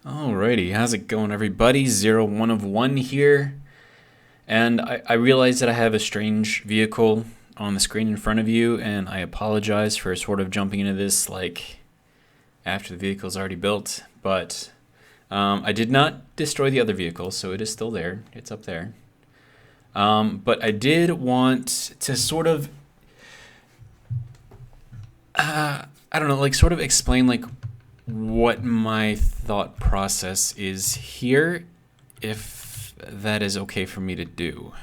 Alrighty, how's it going, everybody? 01 of 1 here. And I realize that I have a strange vehicle on the screen in front of you, and I apologize for sort of jumping into this like after the vehicle's already built. But I did not destroy the other vehicle, so it is still there. It's up there. But I did want to sort of, I don't know, like sort of explain like what my thought process is here, if that is okay for me to do.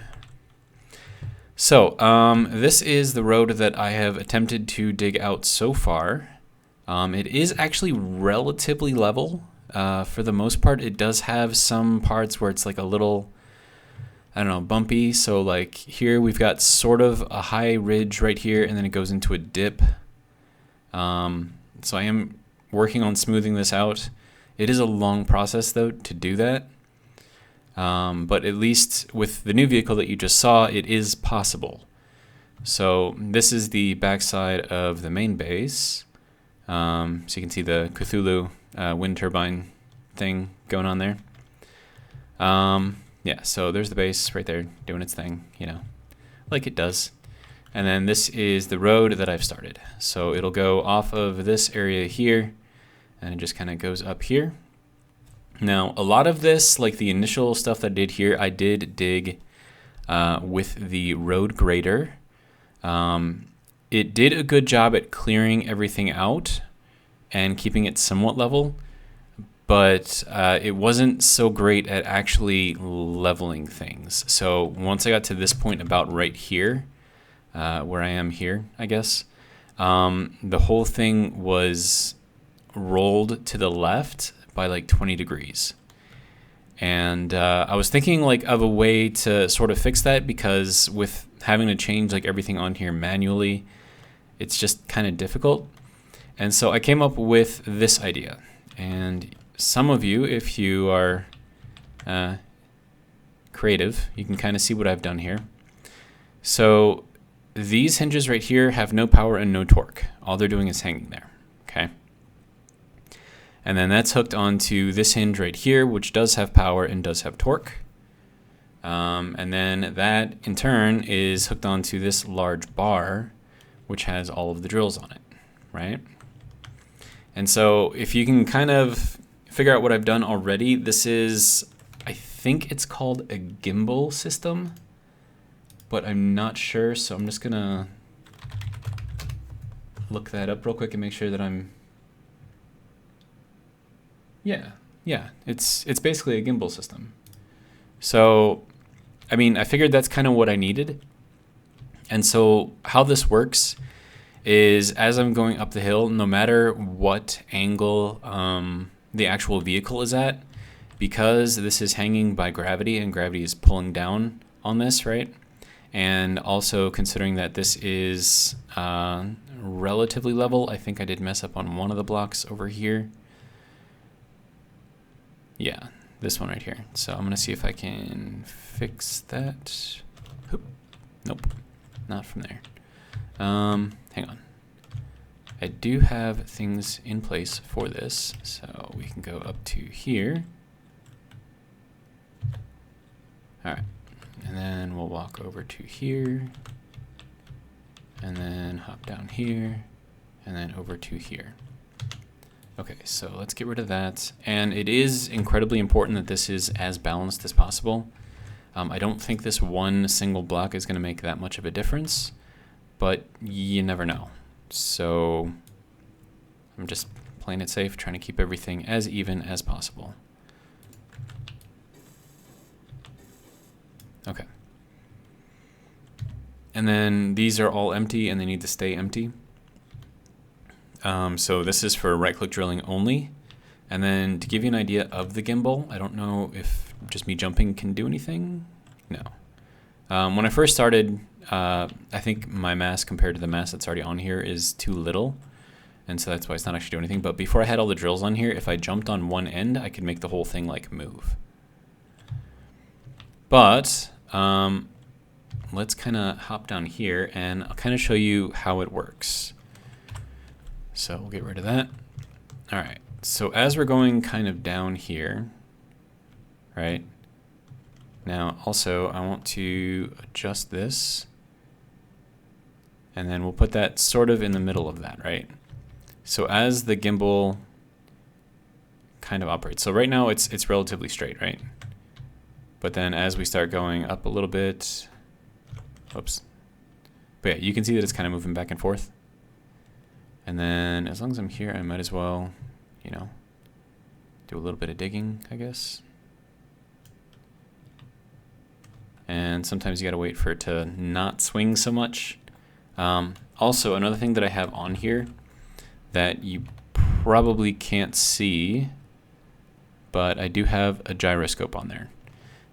So this is the road that I have attempted to dig out so far. It is actually relatively level. For the most part, it does have some parts where it's like a little, I don't know, bumpy. So like here we've got sort of a high ridge right here, and then it goes into a dip. So I am working on smoothing this out. It is a long process though to do that. But at least with the new vehicle that you just saw, it is possible. So this is the backside of the main base. So you can see the Cthulhu wind turbine thing going on there. Yeah, so there's the base right there doing its thing, you know, like it does. And then this is the road that I've started. So it'll go off of this area here, and it just kind of goes up here. Now, a lot of this, like the initial stuff that I did here, I did dig with the road grader. It did a good job at clearing everything out and keeping it somewhat level, but it wasn't so great at actually leveling things. So once I got to this point about right here, where I am here, I guess, the whole thing was rolled to the left by like 20 degrees. And I was thinking like of a way to sort of fix that, because with having to change like everything on here manually, it's just kind of difficult. And so I came up with this idea. And some of you, if you are creative, you can kind of see what I've done here. So these hinges right here have no power and no torque. All they're doing is hanging there, okay? And then that's hooked onto this hinge right here, which does have power and does have torque. And then that, in turn, is hooked onto this large bar, which has all of the drills on it, right? And so if you can kind of figure out what I've done already, this is, I think it's called a gimbal system, but I'm not sure, so I'm just gonna look that up real quick and make sure that I'm, yeah, it's basically a gimbal system. So, I mean, I figured that's kind of what I needed. And so how this works is, as I'm going up the hill, no matter what angle the actual vehicle is at, because this is hanging by gravity and gravity is pulling down on this, right? And also considering that this is relatively level, I think I did mess up on one of the blocks over here. Yeah, this one right here. So I'm gonna see if I can fix that. Nope, not from there. Hang on. I do have things in place for this, so we can go up to here. All right, and then we'll walk over to here, and then hop down here, and then over to here. Okay, so let's get rid of that. And it is incredibly important that this is as balanced as possible. I don't think this one single block is gonna make that much of a difference, but you never know. So I'm just playing it safe, trying to keep everything as even as possible. Okay. And then these are all empty and they need to stay empty. So this is for right-click drilling only. And then to give you an idea of the gimbal, I don't know if just me jumping can do anything. No. When I first started, I think my mass compared to the mass that's already on here is too little. And so that's why it's not actually doing anything. But before I had all the drills on here, if I jumped on one end, I could make the whole thing like move. But let's kind of hop down here and I'll kind of show you how it works. So we'll get rid of that. All right, So as we're going kind of down here, right? Now also I want to adjust this, and then we'll put that sort of in the middle of that, right? So as the gimbal kind of operates, so right now it's relatively straight, right? But then as we start going up a little bit, oops. But yeah, you can see that it's kind of moving back and forth. And then as long as I'm here, I might as well, you know, do a little bit of digging, I guess. And sometimes you gotta wait for it to not swing so much. Also, another thing that I have on here that you probably can't see, but I do have a gyroscope on there.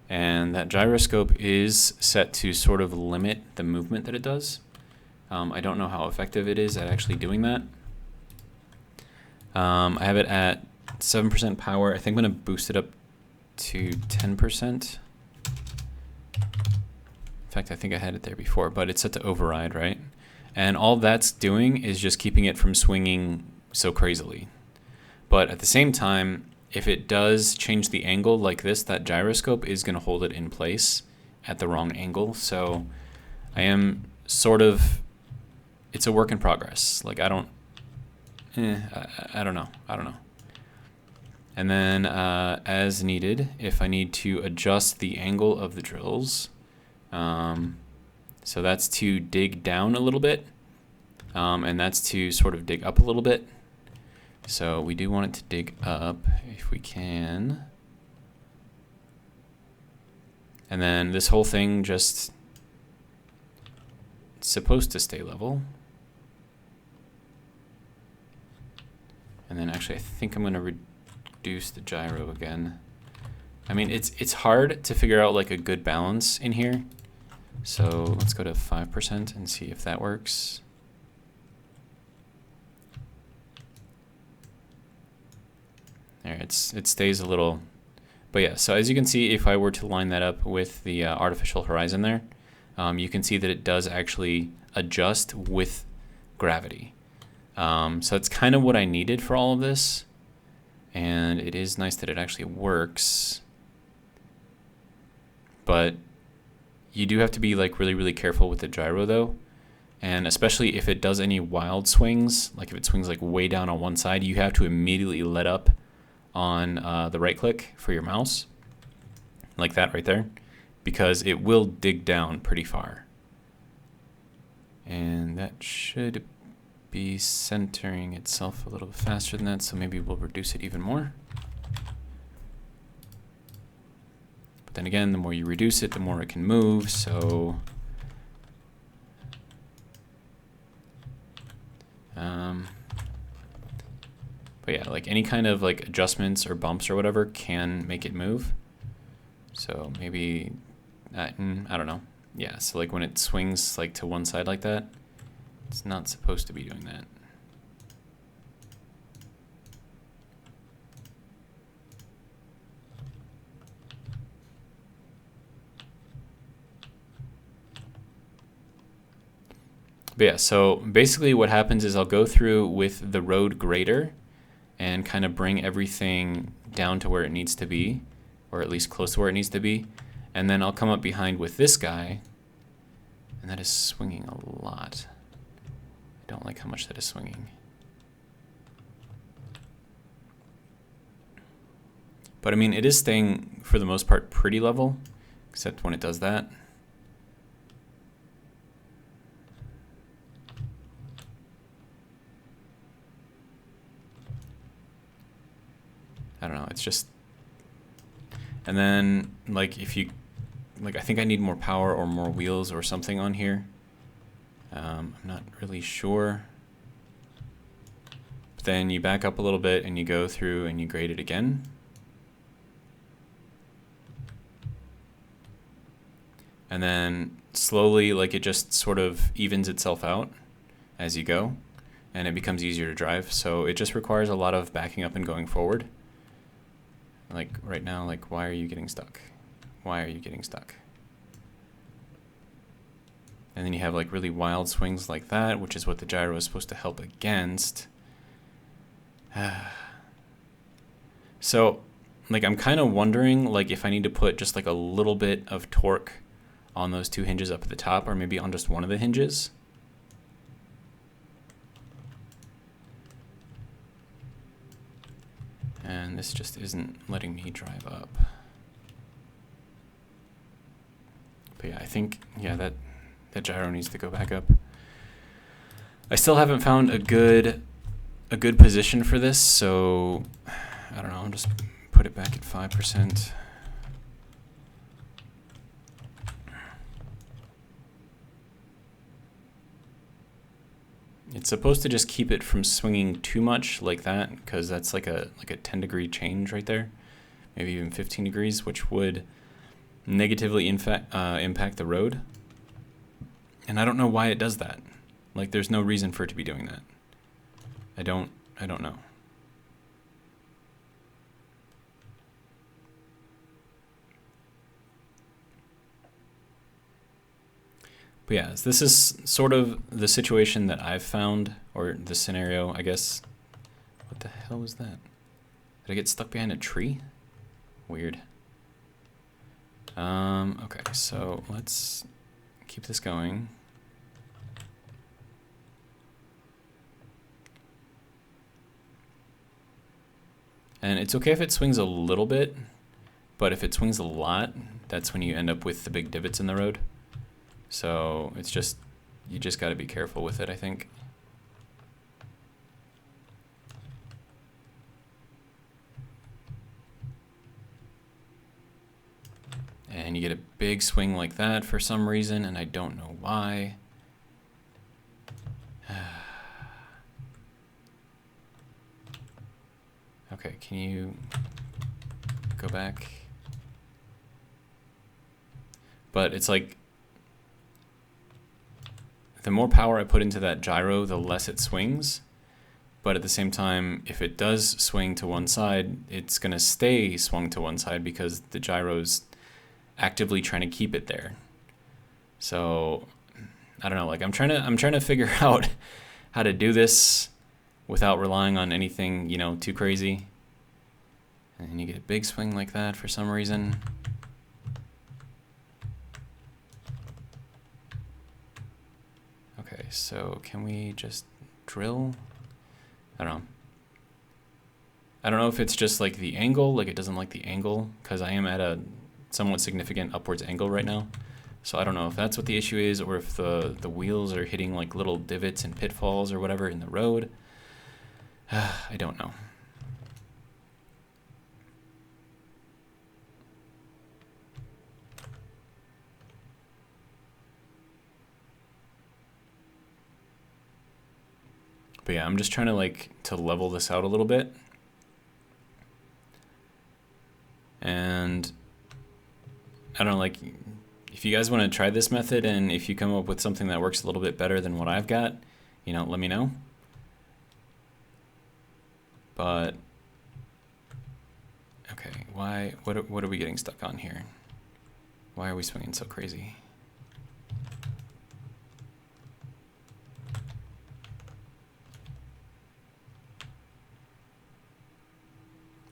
And that gyroscope is set to sort of limit the movement that it does. I don't know how effective it is at actually doing that. I have it at 7% power. I think I'm going to boost it up to 10%. In fact, I think I had it there before, but it's set to override, right? And all that's doing is just keeping it from swinging so crazily. But at the same time, if it does change the angle like this, that gyroscope is going to hold it in place at the wrong angle. So I am sort of, it's a work in progress. Like I don't know. And then as needed, if I need to adjust the angle of the drills, so that's to dig down a little bit, and that's to sort of dig up a little bit. So we do want it to dig up if we can. And then this whole thing just, it's supposed to stay level. And then actually I think I'm going to reduce the gyro again. I mean, it's hard to figure out like a good balance in here. So let's go to 5% and see if that works. There, it stays a little, but yeah, so as you can see, if I were to line that up with the artificial horizon there, you can see that it does actually adjust with gravity. So that's kind of what I needed for all of this, and it is nice that it actually works, but you do have to be like really, really careful with the gyro though, and especially if it does any wild swings, like if it swings like way down on one side, you have to immediately let up on the right click for your mouse, like that right there, because it will dig down pretty far. And that should be centering itself a little bit faster than that, so maybe we'll reduce it even more. But then again, the more you reduce it, the more it can move, so but yeah, like any kind of like adjustments or bumps or whatever can make it move. So maybe, I don't know. Yeah, so like when it swings like to one side like that, it's not supposed to be doing that. But yeah, so basically what happens is I'll go through with the road grader and kind of bring everything down to where it needs to be, or at least close to where it needs to be. And then I'll come up behind with this guy, and that is swinging a lot. I don't like how much that is swinging. But I mean, it is staying, for the most part, pretty level, except when it does that. I don't know, it's just, and then like if you, like I think I need more power or more wheels or something on here. I'm not really sure. But then you back up a little bit and you go through and you grade it again. And then slowly, like it just sort of evens itself out as you go, and it becomes easier to drive. So it just requires a lot of backing up and going forward. Like right now, like why are you getting stuck? Why are you getting stuck? And then you have like really wild swings like that, which is what the gyro is supposed to help against. So, like, I'm kind of wondering, like, if I need to put just like a little bit of torque on those two hinges up at the top, or maybe on just one of the hinges. And this just isn't letting me drive up. But yeah, I think, yeah, that gyro needs to go back up. I still haven't found a good position for this, so I don't know, I'll just put it back at 5%. It's supposed to just keep it from swinging too much like that, because that's like a 10-degree change right there, maybe even 15 degrees, which would negatively impact the road. And I don't know why it does that. Like, there's no reason for it to be doing that. I don't know. But yeah, this is sort of the situation that I've found, or the scenario, I guess. What the hell was that? Did I get stuck behind a tree? Weird. Okay, so let's keep this going. And it's okay if it swings a little bit, but if it swings a lot, that's when you end up with the big divots in the road. So it's just, you just got to be careful with it, I think. And you get a big swing like that for some reason, and I don't know why. Okay, can you go back? But it's like, the more power I put into that gyro, the less it swings. But at the same time, if it does swing to one side, it's gonna stay swung to one side because the gyro's actively trying to keep it there. So I don't know, like I'm trying to figure out how to do this without relying on anything, you know, too crazy. And you get a big swing like that for some reason. Okay, so can we just drill? I don't know. I don't know if it's just like the angle, like it doesn't like the angle, because I am at a somewhat significant upwards angle right now. So I don't know if that's what the issue is, or if the wheels are hitting like little divots and pitfalls or whatever in the road. I don't know. But yeah, I'm just trying to level this out a little bit. And I don't know, like, if you guys want to try this method and if you come up with something that works a little bit better than what I've got, you know, let me know. But okay, what are we getting stuck on here? Why are we swinging so crazy?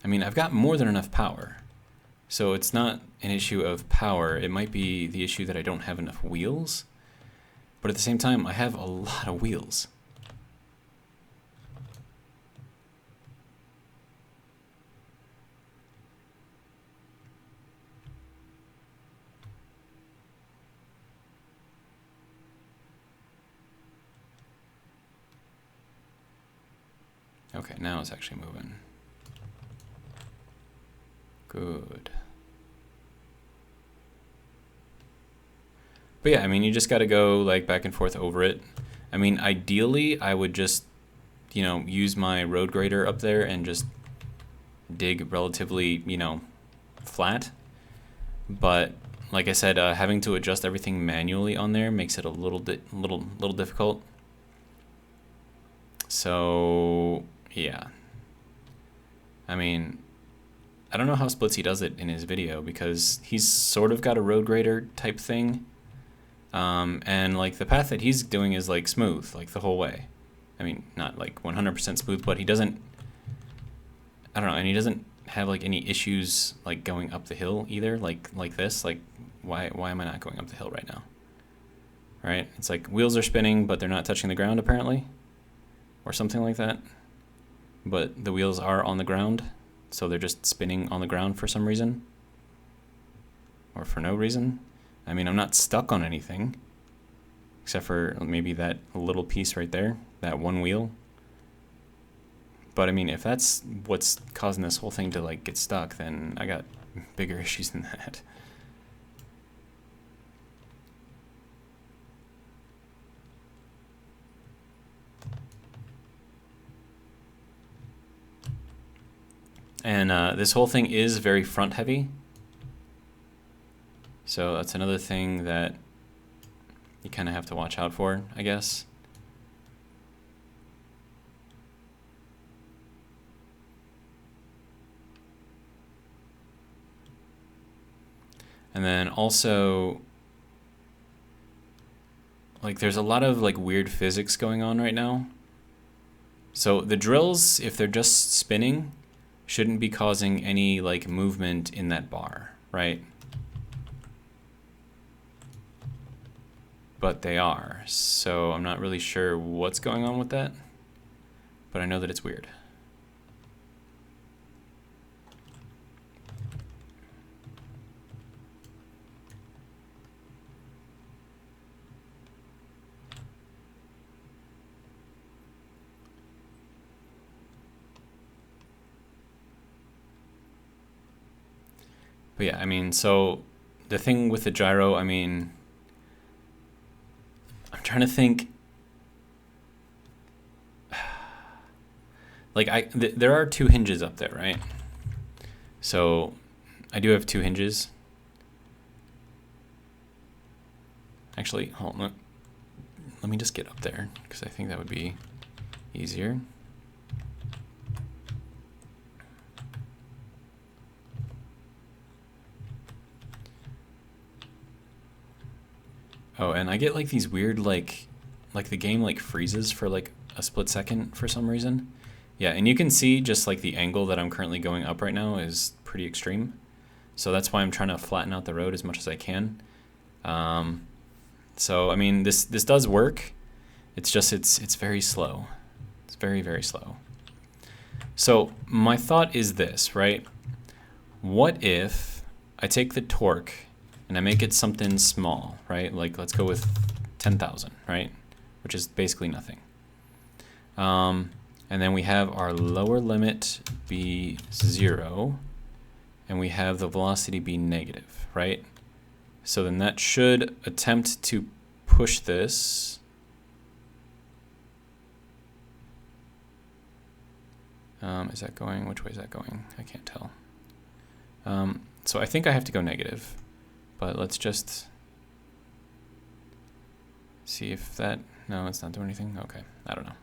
I mean, I've got more than enough power. So it's not an issue of power. It might be the issue that I don't have enough wheels. But at the same time, I have a lot of wheels. Okay, now it's actually moving. Good. But yeah, I mean, you just got to go like back and forth over it. I mean, ideally, I would just, you know, use my road grader up there and just dig relatively, you know, flat. But like I said, having to adjust everything manually on there makes it a little difficult. So yeah, I mean, I don't know how Splitsy does it in his video because he's sort of got a road grader type thing. And like the path that he's doing is like smooth, like the whole way. I mean, not like 100% smooth, but he doesn't, I don't know, and he doesn't have like any issues like going up the hill either, like this. Like why am I not going up the hill right now? Right? It's like wheels are spinning, but they're not touching the ground apparently, or something like that. But the wheels are on the ground, so they're just spinning on the ground for some reason, or for no reason. I mean, I'm not stuck on anything, except for maybe that little piece right there, that one wheel. But I mean, if that's what's causing this whole thing to like get stuck, then I got bigger issues than that. And this whole thing is very front heavy. So that's another thing that you kind of have to watch out for, I guess. And then also, like, there's a lot of like weird physics going on right now. So the drills, if they're just spinning, shouldn't be causing any like movement in that bar, right? But they are. So I'm not really sure what's going on with that, but I know that it's weird. But yeah, I mean, so the thing with the gyro, I mean, I'm trying to think. Like there are two hinges up there, right? So I do have two hinges. Actually, hold on. Let me just get up there because I think that would be easier. Oh, and I get like these weird like the game like freezes for like a split second for some reason. Yeah, and you can see just like the angle that I'm currently going up right now is pretty extreme. So that's why I'm trying to flatten out the road as much as I can. So I mean, this does work. It's just it's very slow. It's very, very slow. So my thought is this, right? What if I take the torque and I make it something small, right? Like let's go with 10,000, right? Which is basically nothing. And then we have our lower limit be 0, and we have the velocity be negative, right? So then that should attempt to push this. Is that going? Which way is that going? I can't tell. So I think I have to go negative. But let's just see if that, no, it's not doing anything. Okay, I don't know.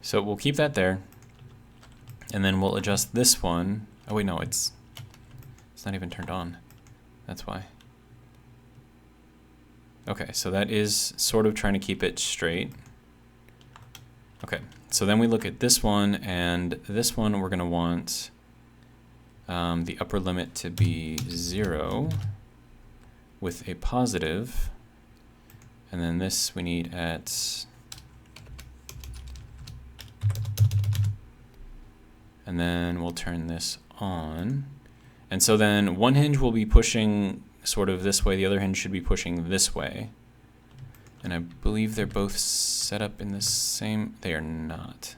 So we'll keep that there. And then we'll adjust this one. Oh wait, no, it's not even turned on. That's why. Okay, so that is sort of trying to keep it straight. Okay, so then we look at this one, and this one we're gonna want the upper limit to be 0 with a positive, and then this we need at, and then we'll turn this on. And so then one hinge will be pushing sort of this way, the other hinge should be pushing this way. And I believe they're both set up in the same, they are not.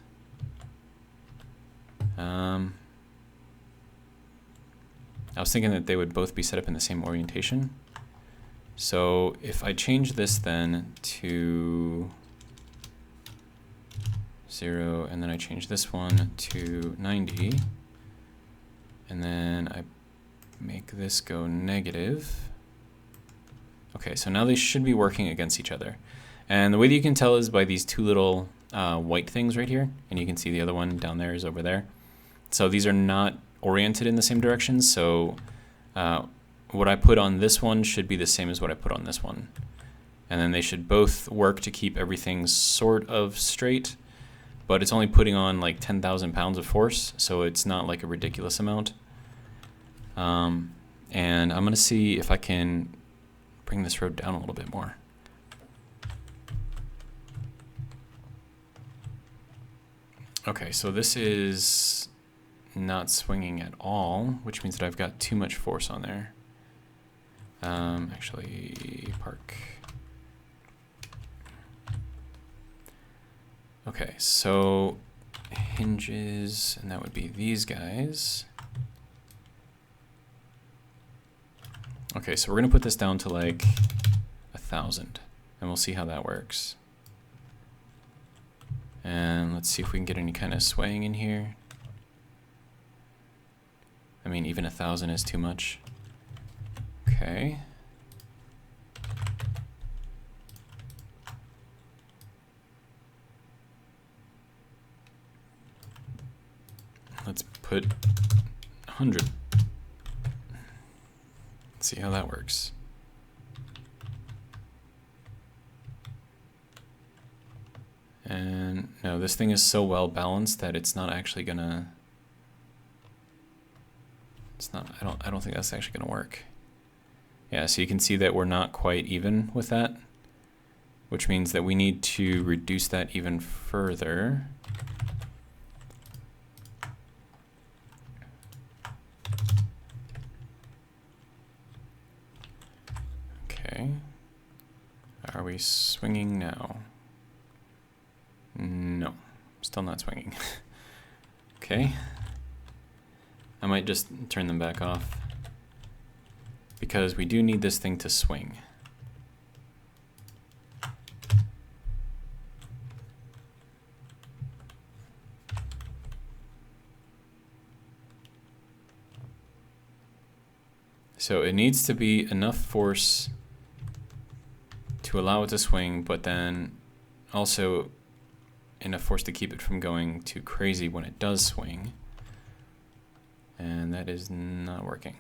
I was thinking that they would both be set up in the same orientation. So if I change this then to 0, and then I change this one to 90, and then I make this go negative. Okay, so now they should be working against each other. And the way that you can tell is by these two little white things right here, and you can see the other one down there is over there. So these are not oriented in the same direction, so what I put on this one should be the same as what I put on this one. And then they should both work to keep everything sort of straight. but it's only putting on like 10,000 pounds of force, so it's not like a ridiculous amount. And I'm going to see if I can bring this road down a little bit more. Okay, so this is not swinging at all, which means that I've got too much force on there. Actually, park. Okay, so hinges, and that would be these guys. Okay, so we're gonna put this down to like 1,000, and we'll see how that works. And let's see if we can get any kind of swaying in here. I mean, even 1,000 is too much. Okay. Let's put 100. Let's see how that works. And no, this thing is so well balanced that it's not actually gonna. It's not. I don't think that's actually gonna work. Yeah, so you can see that we're not quite even with that, which means that we need to reduce that even further. Okay. Are we swinging now? No, still not swinging. Okay. I might just turn them back off because we do need this thing to swing. So it needs to be enough force to allow it to swing, but then also enough force to keep it from going too crazy when it does swing. And that is not working.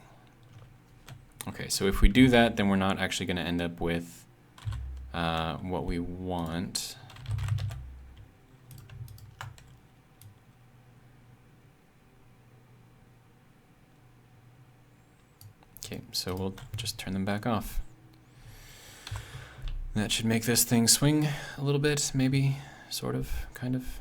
Okay, so if we do that, then we're not actually going to end up with what we want. Okay, so we'll just turn them back off. That should make this thing swing a little bit, maybe, sort of, kind of.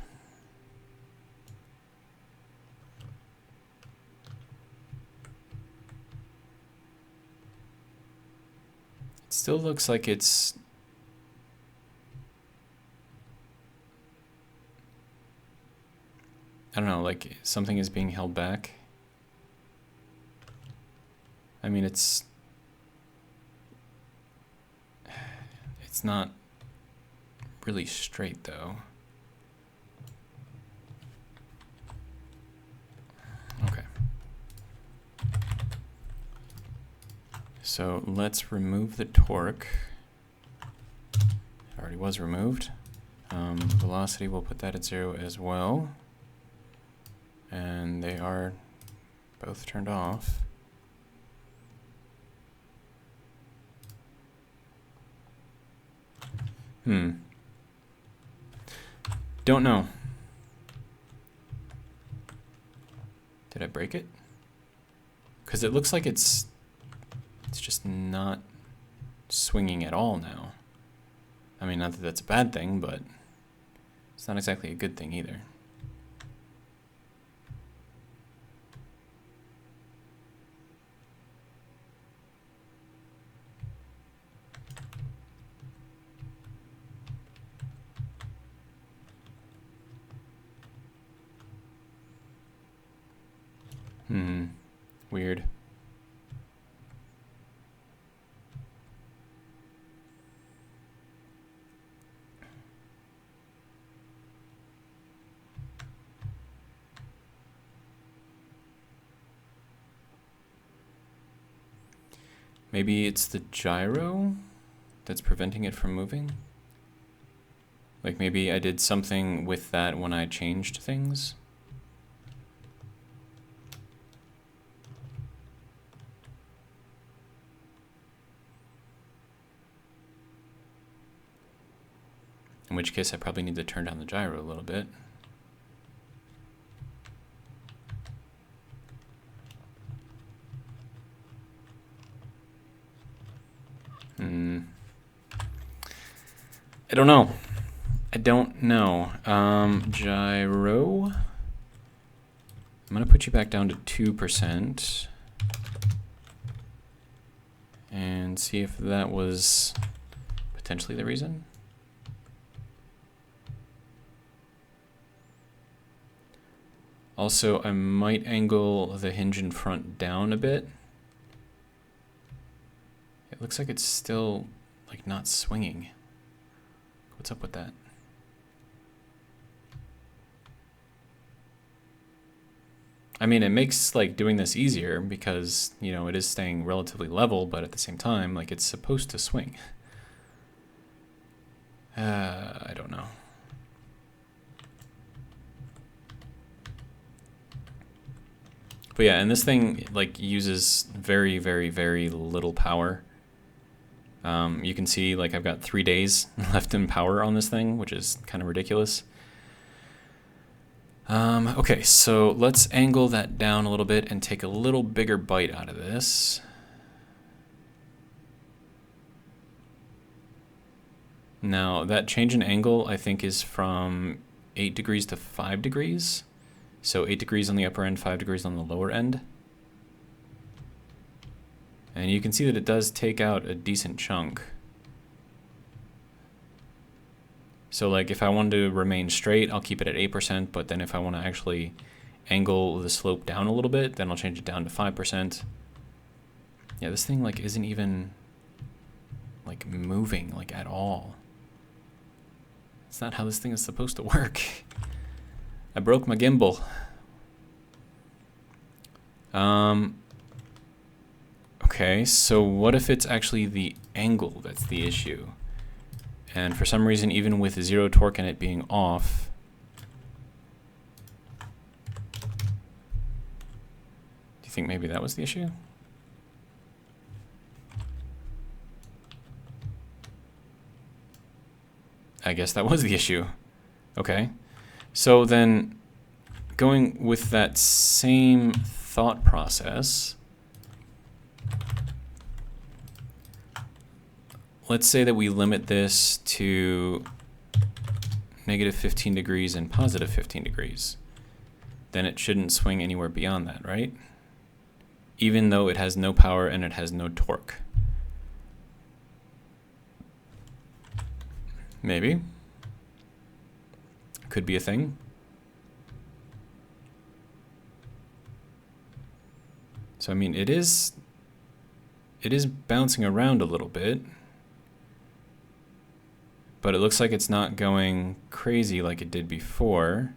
It still looks like it's I don't know, like something is being held back. I mean, it's not really straight though. Okay. So let's remove the torque. It already was removed. Velocity, we'll put that at 0 as well. And they are both turned off. Don't know. Did I break it? Because it looks like it's just not swinging at all now. I mean, not that that's a bad thing, but it's not exactly a good thing either. Weird. Maybe it's the gyro that's preventing it from moving? Like maybe I did something with that when I changed things? In which case I probably need to turn down the gyro a little bit. I don't know. I don't know. Gyro. I'm going to put you back down to 2%. And see if that was potentially the reason. Also, I might angle the hinge in front down a bit. It looks like it's still like not swinging. What's up with that? I mean, it makes like doing this easier because, you know, it is staying relatively level, but at the same time, like it's supposed to swing. I don't know. But yeah, and this thing like uses very, very, very little power. You can see like I've got 3 days left in power on this thing, which is kind of ridiculous. Okay, so let's angle that down a little bit and take a little bigger bite out of this. Now, that change in angle, I think, is from 8 degrees to 5 degrees. So 8 degrees on the upper end, 5 degrees on the lower end. And you can see that it does take out a decent chunk. So like if I wanted to remain straight, I'll keep it at 8%, but then if I want to actually angle the slope down a little bit, then I'll change it down to 5%. Yeah, this thing like isn't even like moving like at all. It's not how this thing is supposed to work. I broke my gimbal. Okay, so what if it's actually the angle that's the issue? And for some reason, even with 0 torque and it being off, do you think maybe that was the issue? I guess that was the issue. Okay. So then, going with that same thought process, let's say that we limit this to negative 15 degrees and positive 15 degrees. Then it shouldn't swing anywhere beyond that, right? Even though it has no power and it has no torque. Maybe. Could be a thing. So I mean, it is bouncing around a little bit. But it looks like it's not going crazy like it did before.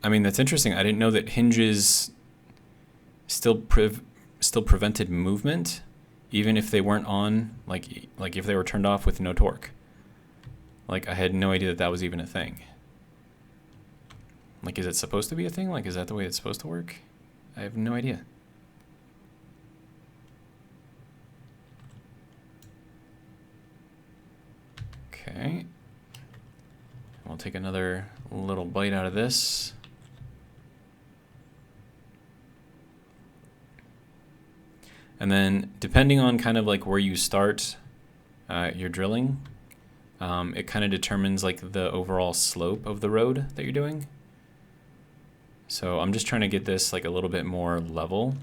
I mean, that's interesting. I didn't know that hinges still prevented movement, even if they weren't on, like if they were turned off with no torque. Like, I had no idea that that was even a thing. Like, is it supposed to be a thing? Like, is that the way it's supposed to work? I have no idea. Okay, we'll take another little bite out of this. And then depending on kind of like where you start your drilling, it kind of determines like the overall slope of the road that you're doing. So I'm just trying to get this like a little bit more level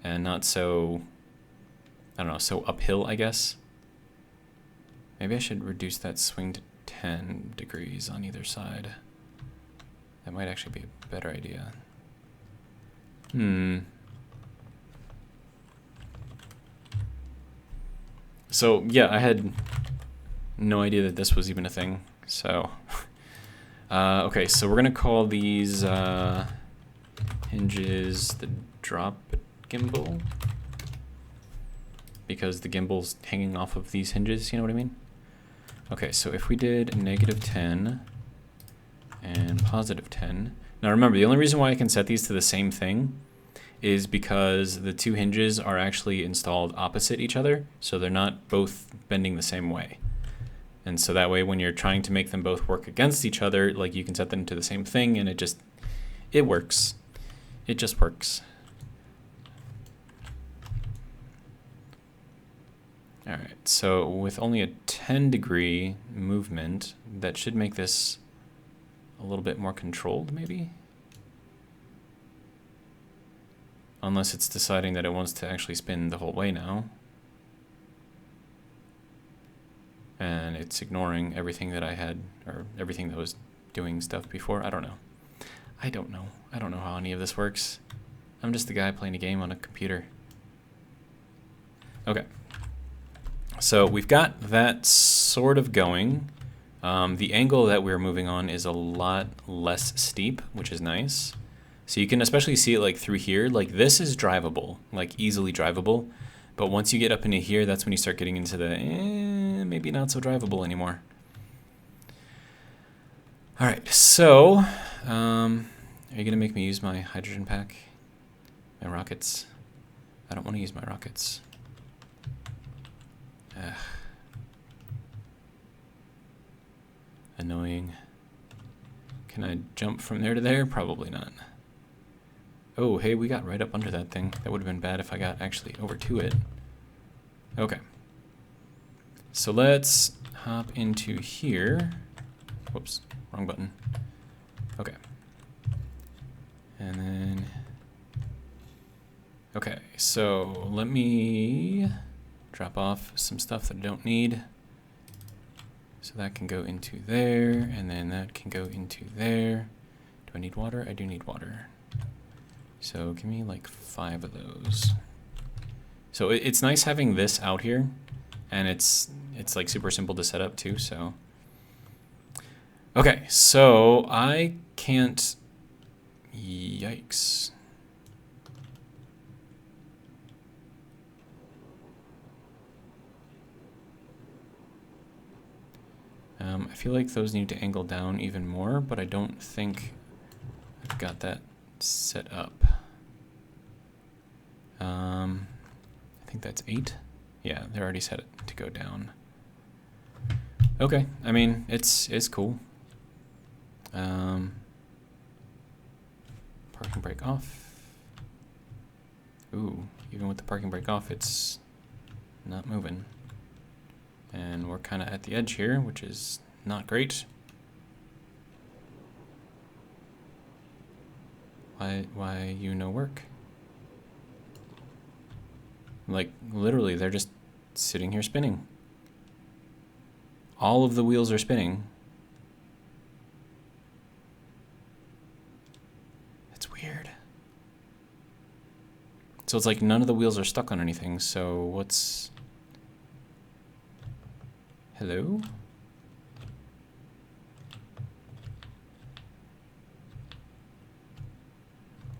and not so, I don't know, so uphill, I guess. Maybe I should reduce that swing to 10 degrees on either side. That might actually be a better idea. So yeah, I had no idea that this was even a thing. So, okay, so we're gonna call these hinges the drop gimbal, because the gimbal's hanging off of these hinges, you know what I mean? Okay, so if we did negative 10 and positive 10. Now remember, the only reason why I can set these to the same thing is because the two hinges are actually installed opposite each other, so they're not both bending the same way. And so that way when you're trying to make them both work against each other, like you can set them to the same thing and it works. It just works. All right, so with only a 10-degree movement, that should make this a little bit more controlled, maybe? Unless it's deciding that it wants to actually spin the whole way now. And it's ignoring everything that I had, or everything that was doing stuff before. I don't know. I don't know. I don't know how any of this works. I'm just the guy playing a game on a computer. Okay. So we've got that sort of going. The angle that we're moving on is a lot less steep, which is nice. So you can especially see it like through here. Like this is drivable, like easily drivable. But once you get up into here, that's when you start getting into the maybe not so drivable anymore. All right, so are you gonna make me use my hydrogen pack? My rockets? I don't want to use my rockets. Ugh. Annoying. Can I jump from there to there? Probably not. Oh, hey, we got right up under that thing. That would have been bad if I got actually over to it. Okay. So let's hop into here. Whoops, wrong button. Okay. And then... Okay, so let me drop off some stuff that I don't need. So that can go into there, and then that can go into there. Do I need water? I do need water. So give me like 5 of those. So it's nice having this out here, and it's like super simple to set up too, so. Okay, so I can't, yikes. I feel like those need to angle down even more, but I don't think I've got that set up. I think that's 8. Yeah, they're already set it to go down. Okay, I mean, it's cool. Parking brake off. Ooh, even with the parking brake off, it's not moving. And we're kind of at the edge here, which is not great. Why you no work? Like, literally, they're just sitting here spinning. All of the wheels are spinning. That's weird. So it's like none of the wheels are stuck on anything, so what's... Hello?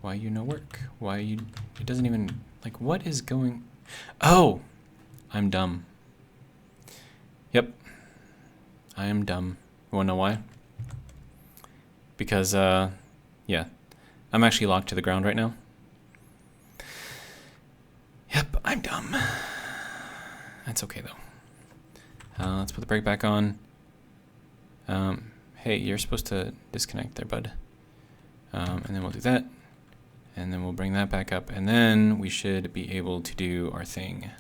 Why you no work? Why you... It doesn't even... Like, what is going... Oh! I'm dumb. Yep. I am dumb. You wanna know why? Because, yeah. I'm actually locked to the ground right now. Yep, I'm dumb. That's okay, though. Let's put the brake back on. Hey, you're supposed to disconnect there, bud. And then we'll do that. And then we'll bring that back up. And then we should be able to do our thing.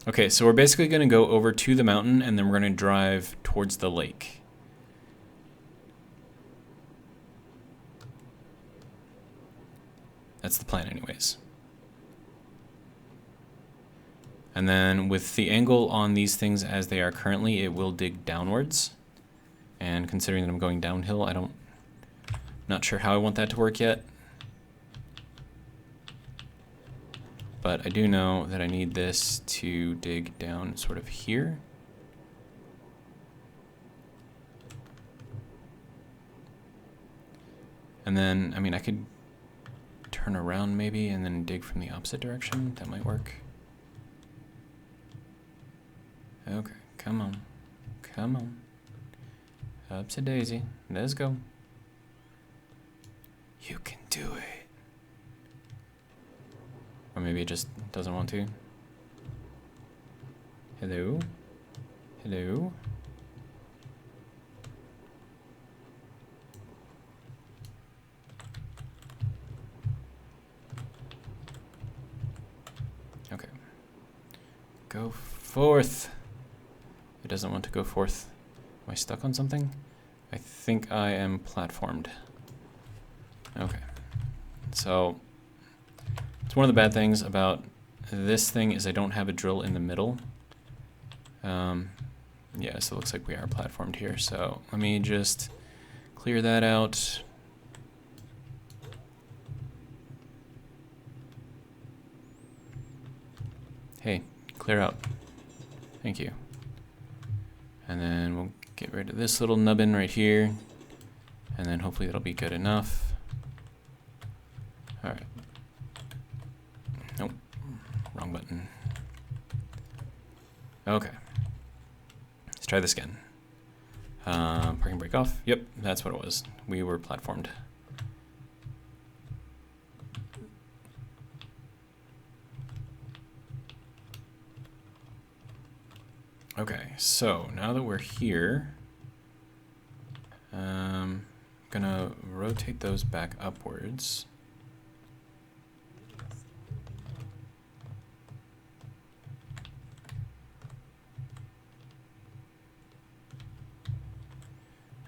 Okay, so we're basically going to go over to the mountain, and then we're going to drive towards the lake. That's the plan anyways. And then with the angle on these things as they are currently, it will dig downwards. And considering that I'm going downhill, not sure how I want that to work yet. But I do know that I need this to dig down sort of here. And then, I mean, I could turn around maybe and then dig from the opposite direction. That might work. Okay, come on. Come on. Upsy daisy. Let's go. You can do it. Or maybe it just doesn't want to. Hello? Hello? forth. It doesn't want to go forth. Am I stuck on something? I think I am platformed. Okay. So it's one of the bad things about this thing is I don't have a drill in the middle. Yeah, so it looks like we are platformed here. So let me just clear that out. Hey, clear out. Thank you. And then we'll get rid of this little nubbin right here. And then hopefully that'll be good enough. All right. Nope, wrong button. Okay. Let's try this again. Parking brake off. Yep, that's what it was. We were platformed. Okay, so now that we're here, I'm gonna rotate those back upwards.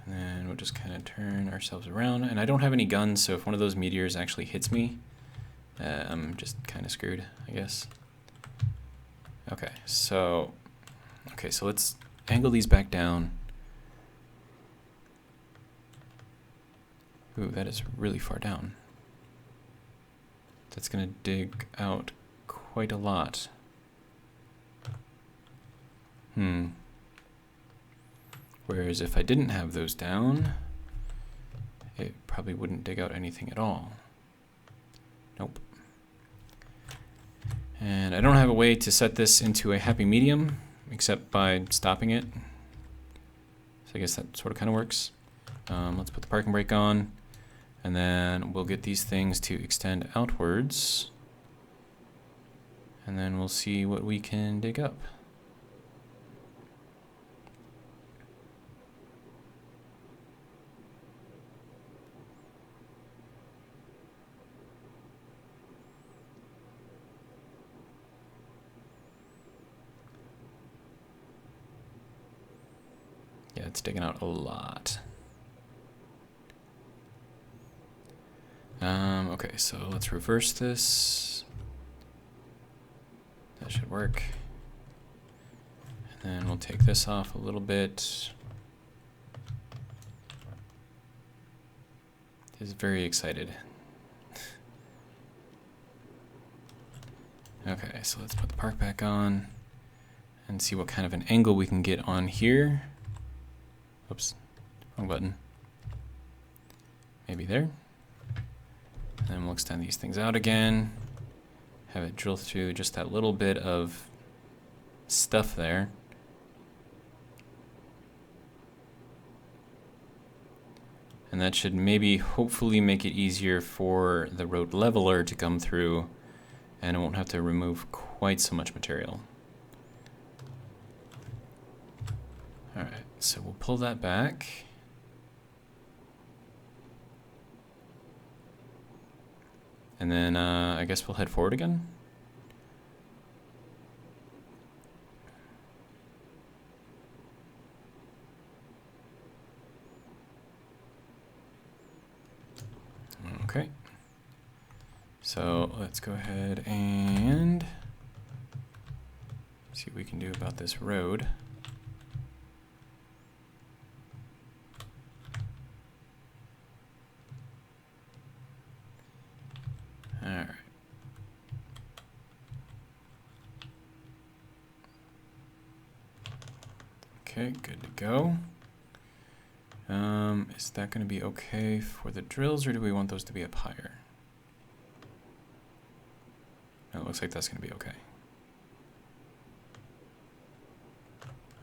And then we'll just kind of turn ourselves around. And I don't have any guns, so if one of those meteors actually hits me, I'm just kind of screwed, I guess. Okay, so let's angle these back down. Ooh, that is really far down. That's gonna dig out quite a lot. Whereas if I didn't have those down, it probably wouldn't dig out anything at all. Nope. And I don't have a way to set this into a happy medium except by stopping it. So I guess that sort of kind of works. Let's put the parking brake on, and then we'll get these things to extend outwards, and then we'll see what we can dig up. Yeah, it's digging out a lot. Okay, so let's reverse this. That should work. And then we'll take this off a little bit. He's very excited. Okay, so let's put the park back on and see what kind of an angle we can get on here. Oops, wrong button. Maybe there. And then we'll extend these things out again. Have it drill through just that little bit of stuff there. And that should maybe hopefully make it easier for the road leveler to come through, and it won't have to remove quite so much material. All right, so we'll pull that back. And then I guess we'll head forward again. Okay. So let's go ahead and see what we can do about this road. All right. Okay, good to go. Is that going to be okay for the drills, or do we want those to be up higher? No, it looks like that's going to be okay.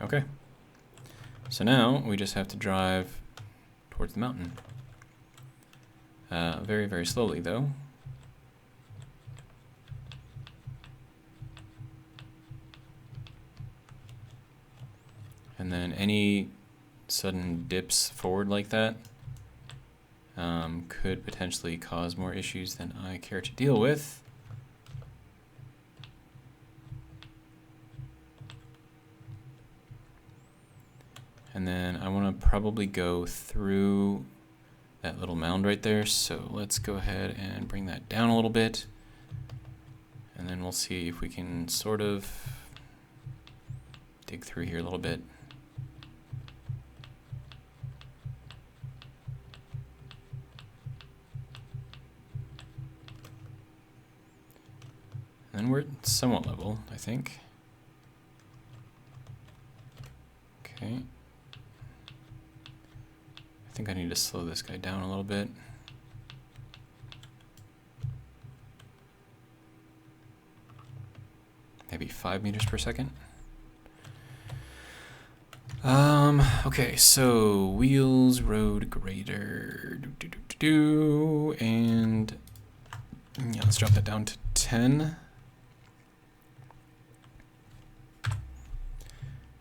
Okay. So now we just have to drive towards the mountain. Very, very slowly, though. And then any sudden dips forward like that could potentially cause more issues than I care to deal with. And then I want to probably go through that little mound right there. So let's go ahead and bring that down a little bit. And then we'll see if we can sort of dig through here a little bit. And we're somewhat level, I think. Okay. I think I need to slow this guy down a little bit. Maybe 5 meters per second. Okay, so wheels, road grader, and yeah, let's drop that down to 10.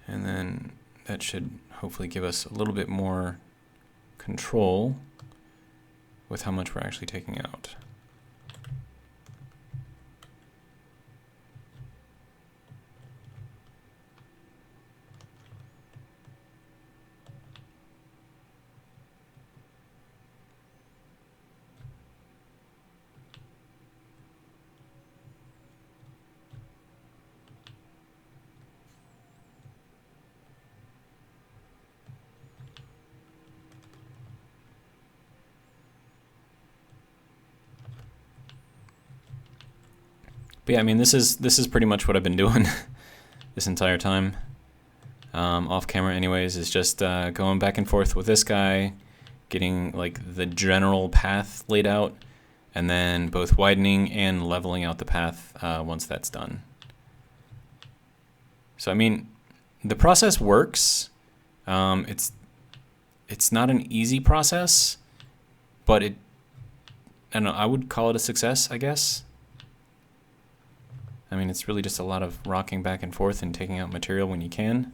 And then that should hopefully give us a little bit more control with how much we're actually taking out. But yeah, I mean, this is pretty much what I've been doing this entire time, off camera anyways, is just going back and forth with this guy, getting like the general path laid out, and then both widening and leveling out the path once that's done. So I mean, the process works. It's not an easy process, but I don't know, I would call it a success, I guess. I mean, it's really just a lot of rocking back and forth and taking out material when you can.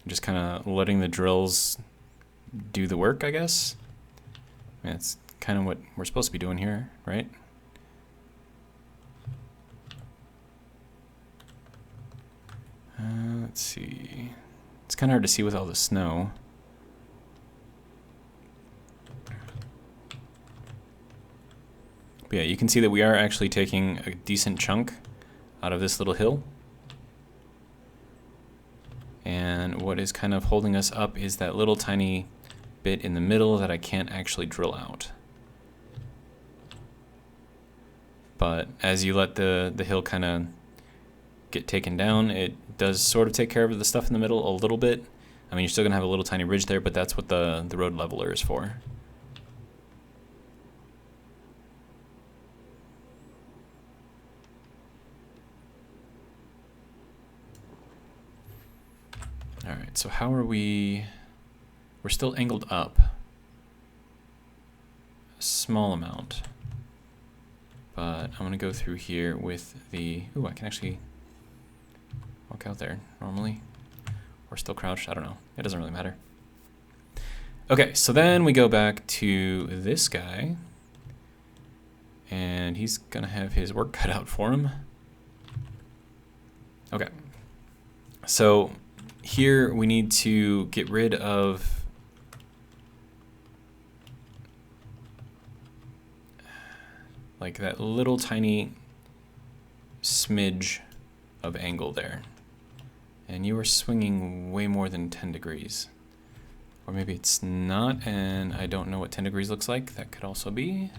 Just kind of letting the drills do the work, I guess. I mean, it's kind of what we're supposed to be doing here, right? Let's see. It's kind of hard to see with all the snow. But yeah, you can see that we are actually taking a decent chunk out of this little hill. And what is kind of holding us up is that little tiny bit in the middle that I can't actually drill out. But as you let the hill kind of get taken down, it does sort of take care of the stuff in the middle a little bit. I mean, you're still gonna have a little tiny ridge there, but that's what the road leveler is for. All right, so how are we? We're still angled up. A small amount. But I'm gonna go through here with the, ooh, I can actually walk out there normally. Or still crouched, I don't know. It doesn't really matter. Okay, so then we go back to this guy. And he's gonna have his work cut out for him. Okay, so here we need to get rid of like that little tiny smidge of angle there. And you are swinging way more than 10 degrees. Or maybe it's not, and I don't know what 10 degrees looks like. That could also be.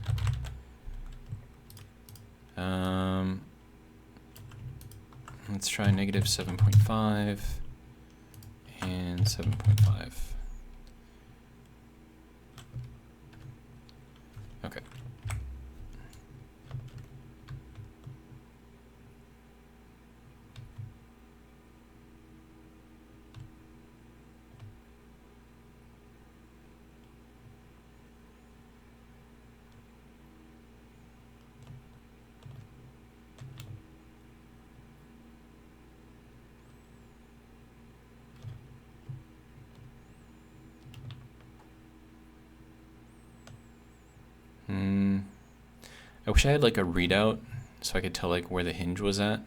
Let's try negative 7.5 and 7.5. Okay. I wish I had like a readout so I could tell like where the hinge was at.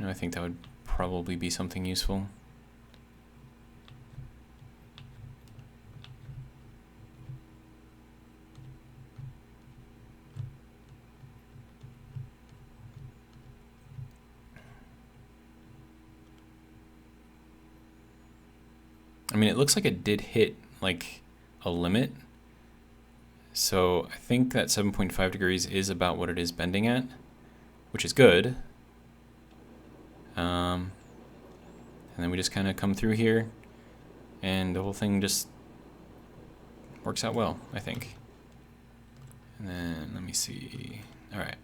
I think that would probably be something useful. I mean, it looks like it did hit like a limit. So I think that 7.5 degrees is about what it is bending at, which is good. And then we just kind of come through here, and the whole thing just works out well, I think. And then let me see. All right.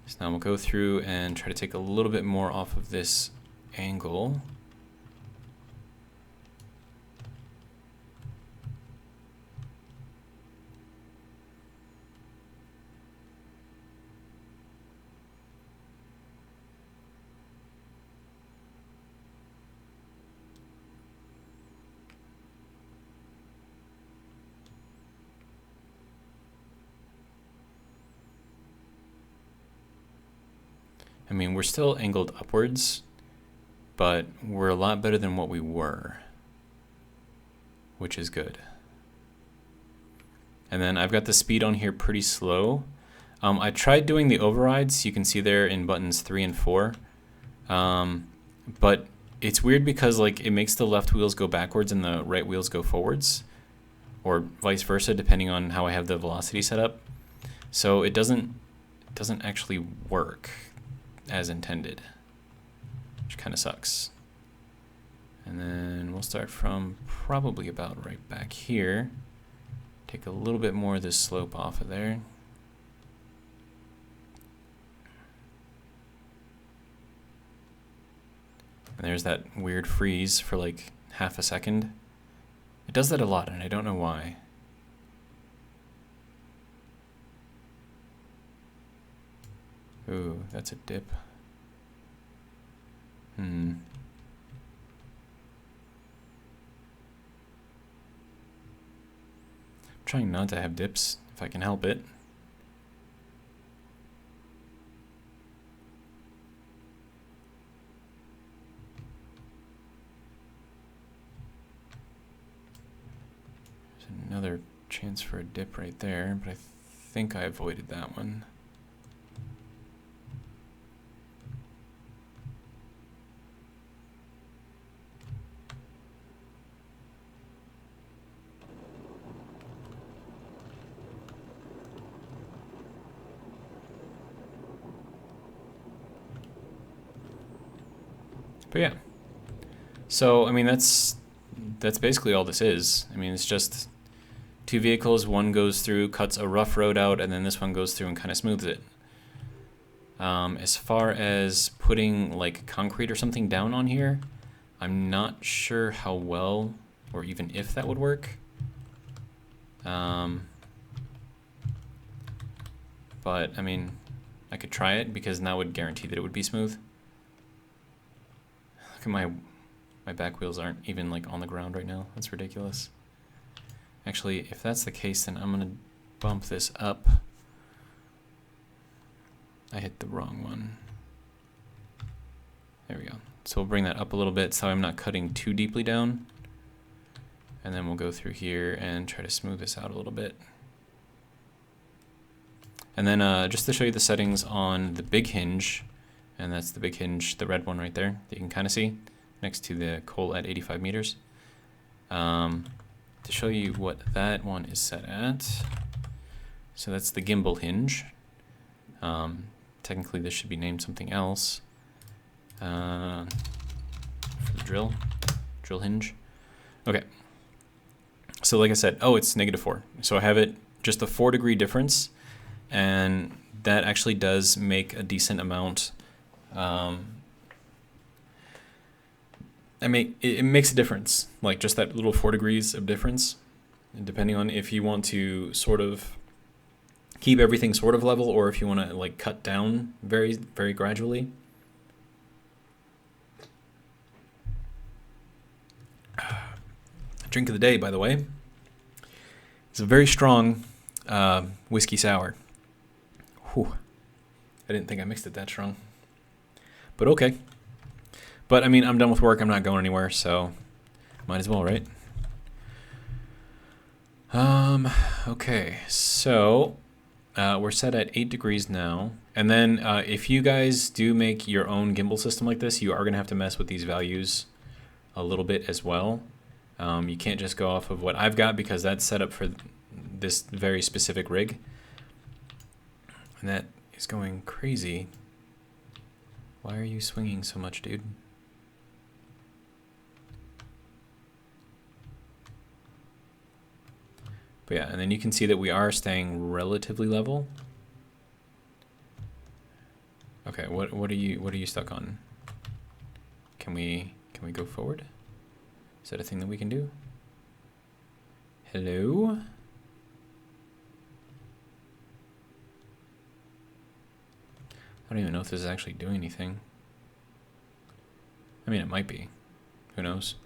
So now we'll go through and try to take a little bit more off of this angle. I mean, we're still angled upwards, but we're a lot better than what we were, which is good. And then I've got the speed on here pretty slow. I tried doing the overrides, you can see there in buttons 3 and 4. But it's weird because like it makes the left wheels go backwards and the right wheels go forwards, or vice versa, depending on how I have the velocity set up. So it doesn't actually work as intended, which kind of sucks. And then we'll start from probably about right back here. Take a little bit more of this slope off of there. And there's that weird freeze for like half a second. It does that a lot, and I don't know why. Ooh, that's a dip. Trying not to have dips if I can help it. There's another chance for a dip right there, but I think I avoided that one. But yeah, so I mean that's basically all this is. I mean, it's just two vehicles. One goes through, cuts a rough road out, and then this one goes through and kind of smooths it. As far as putting like concrete or something down on here, I'm not sure how well or even if that would work. But I mean, I could try it because now would guarantee that it would be smooth. Look at my back wheels aren't even like on the ground right now. That's ridiculous. Actually, if that's the case, then I'm gonna bump this up. I hit the wrong one. There we go. So we'll bring that up a little bit so I'm not cutting too deeply down. And then we'll go through here and try to smooth this out a little bit. And then just to show you the settings on the big hinge, and that's the big hinge, the red one right there that you can kind of see next to the coal at 85 meters. To show you what that one is set at, so that's the gimbal hinge. Technically this should be named something else. For the drill hinge. Okay. So like I said, oh, it's -4. So I have it just a 4-degree difference, and that actually does make a decent amount. It makes a difference, like just that little 4 degrees of difference, and depending on if you want to sort of keep everything sort of level or if you want to like cut down very, very gradually. Drink of the day, by the way. It's a very strong whiskey sour. Whew. I didn't think I mixed it that strong. But okay. But I mean, I'm done with work. I'm not going anywhere, so might as well, right? Okay, so we're set at 8 degrees now. And then if you guys do make your own gimbal system like this, you are going to have to mess with these values a little bit as well. You can't just go off of what I've got because that's set up for this very specific rig. And that is going crazy. Why are you swinging so much, dude? But yeah, and then you can see that we are staying relatively level. Okay, what are you stuck on? Can we go forward? Is that a thing that we can do? Hello? I don't even know if this is actually doing anything. I mean, it might be. Who knows?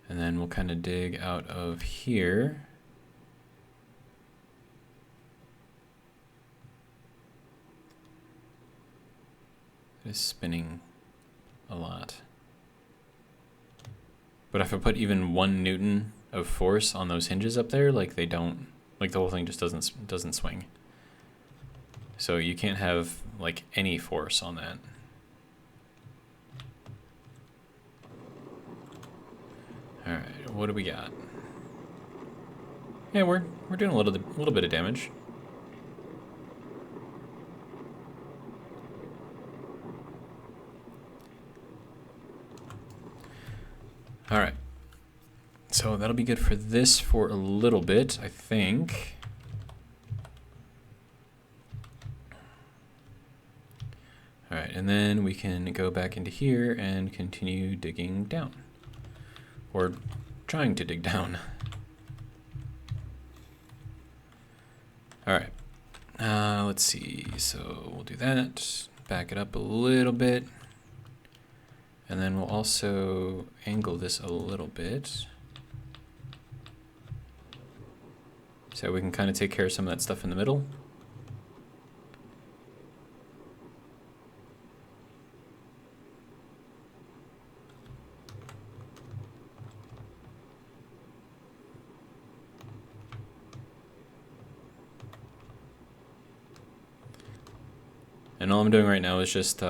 And then we'll kind of dig out of here. It is spinning a lot. But if I put even 1 Newton of force on those hinges up there, like they don't, like the whole thing just doesn't swing. So you can't have like any force on that. All right, what do we got? Yeah, we're doing a little bit of damage. All right. So that'll be good for this for a little bit, I think. All right, and then we can go back into here and continue digging down. Or trying to dig down. All right, let's see. So we'll do that, back it up a little bit. And then we'll also angle this a little bit. So we can kind of take care of some of that stuff in the middle. And all I'm doing right now is just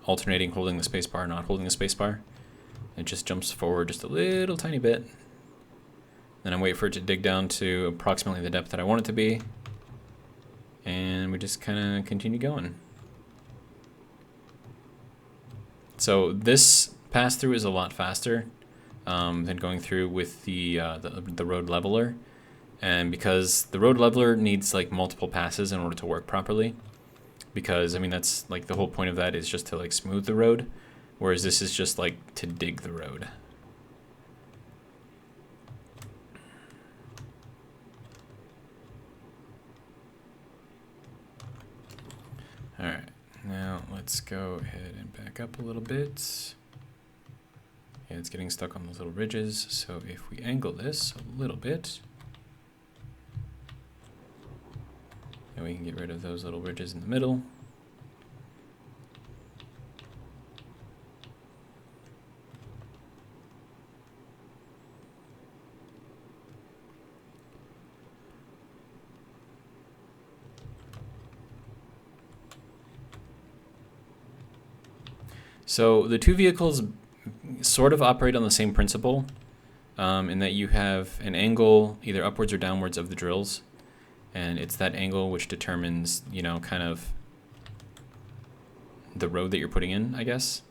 alternating holding the spacebar, not holding the spacebar. It just jumps forward just a little tiny bit. Then I wait for it to dig down to approximately the depth that I want it to be. And we just kind of continue going. So this pass through is a lot faster than going through with the road leveler. And because the road leveler needs like multiple passes in order to work properly. Because I mean, that's like the whole point of that is just to like smooth the road. Whereas this is just like to dig the road. All right, now let's go ahead and back up a little bit. Yeah, it's getting stuck on those little ridges. So if we angle this a little bit, then we can get rid of those little ridges in the middle. So the two vehicles sort of operate on the same principle in that you have an angle either upwards or downwards of the drills. And it's that angle which determines, you know, kind of the road that you're putting in, I guess.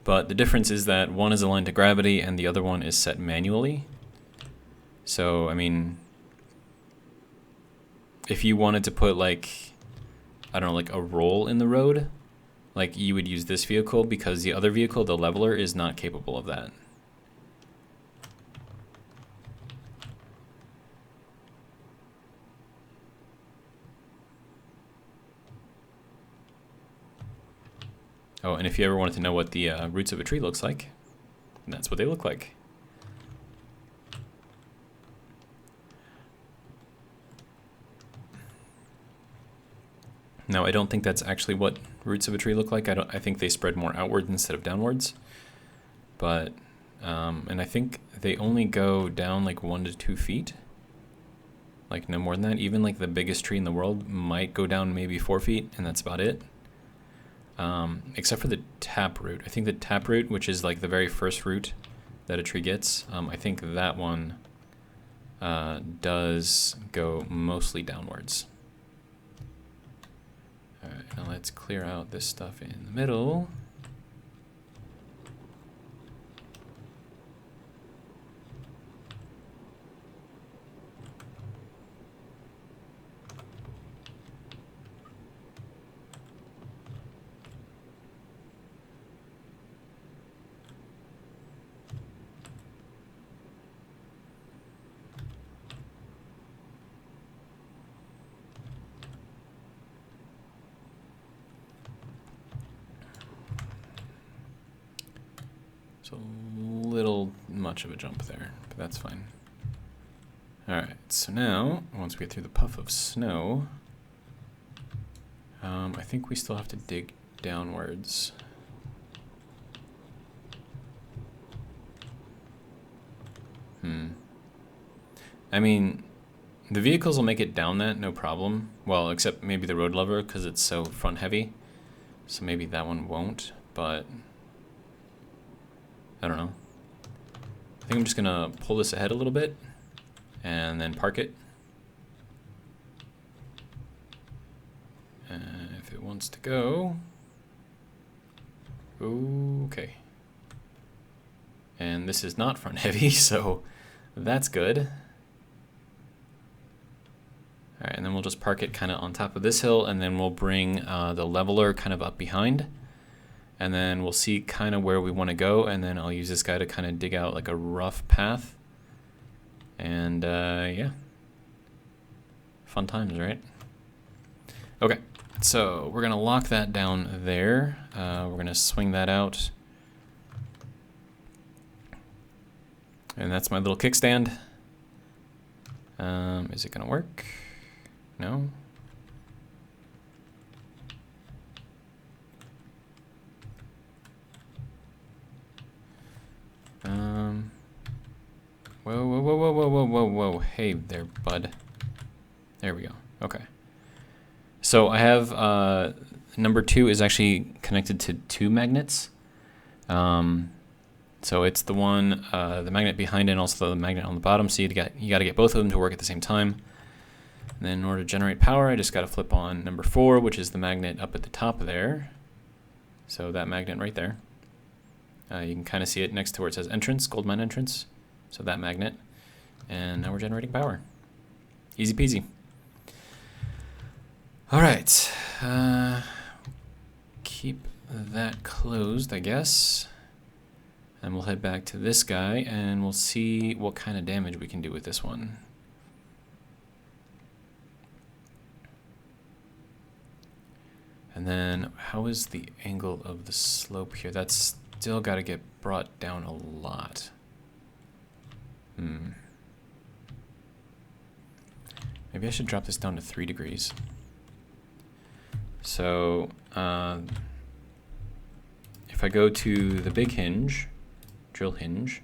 But the difference is that one is aligned to gravity and the other one is set manually. So, I mean, if you wanted to put like, I don't know, like a roll in the road, like you would use this vehicle because the other vehicle, the leveler, is not capable of that. Oh, and if you ever wanted to know what the roots of a tree looks like, that's what they look like. Now, I don't think that's actually what roots of a tree look like. I think they spread more outwards instead of downwards. But, and I think they only go down like 1 to 2 feet. Like no more than that. Even like the biggest tree in the world might go down maybe 4 feet, and that's about it. Except for the taproot. I think the taproot, which is like the very first root that a tree gets, I think that one does go mostly downwards. All right, now let's clear out this stuff in the middle. So a little much of a jump there, but that's fine. All right, so now, once we get through the puff of snow, I think we still have to dig downwards. I mean, the vehicles will make it down that, no problem. Well, except maybe the road lever, because it's so front heavy. So maybe that one won't, but I don't know. I think I'm just gonna pull this ahead a little bit and then park it. If it wants to go, okay. And this is not front heavy, so that's good. All right, and then we'll just park it kind of on top of this hill, and then we'll bring the leveler kind of up behind. And then we'll see kind of where we want to go, and then I'll use this guy to kind of dig out like a rough path. And yeah, fun times, right? Okay, so we're gonna lock that down there. We're gonna swing that out. And that's my little kickstand. Is it gonna work? No? Whoa, whoa, whoa, whoa, whoa, whoa, whoa, whoa. Hey there, bud. There we go. Okay. So I have, number 2 is actually connected to 2 magnets. So it's the one, the magnet behind it and also the magnet on the bottom. So you gotta get both of them to work at the same time. And then in order to generate power, I just gotta flip on number 4, which is the magnet up at the top there. So that magnet right there. You can kind of see it next to where it says entrance, gold mine entrance. So that magnet. And now we're generating power. Easy peasy. All right. Keep that closed, I guess. And we'll head back to this guy and we'll see what kind of damage we can do with this one. And then how is the angle of the slope here? That's still got to get brought down a lot. Maybe I should drop this down to 3 degrees. So if I go to the big hinge, drill hinge,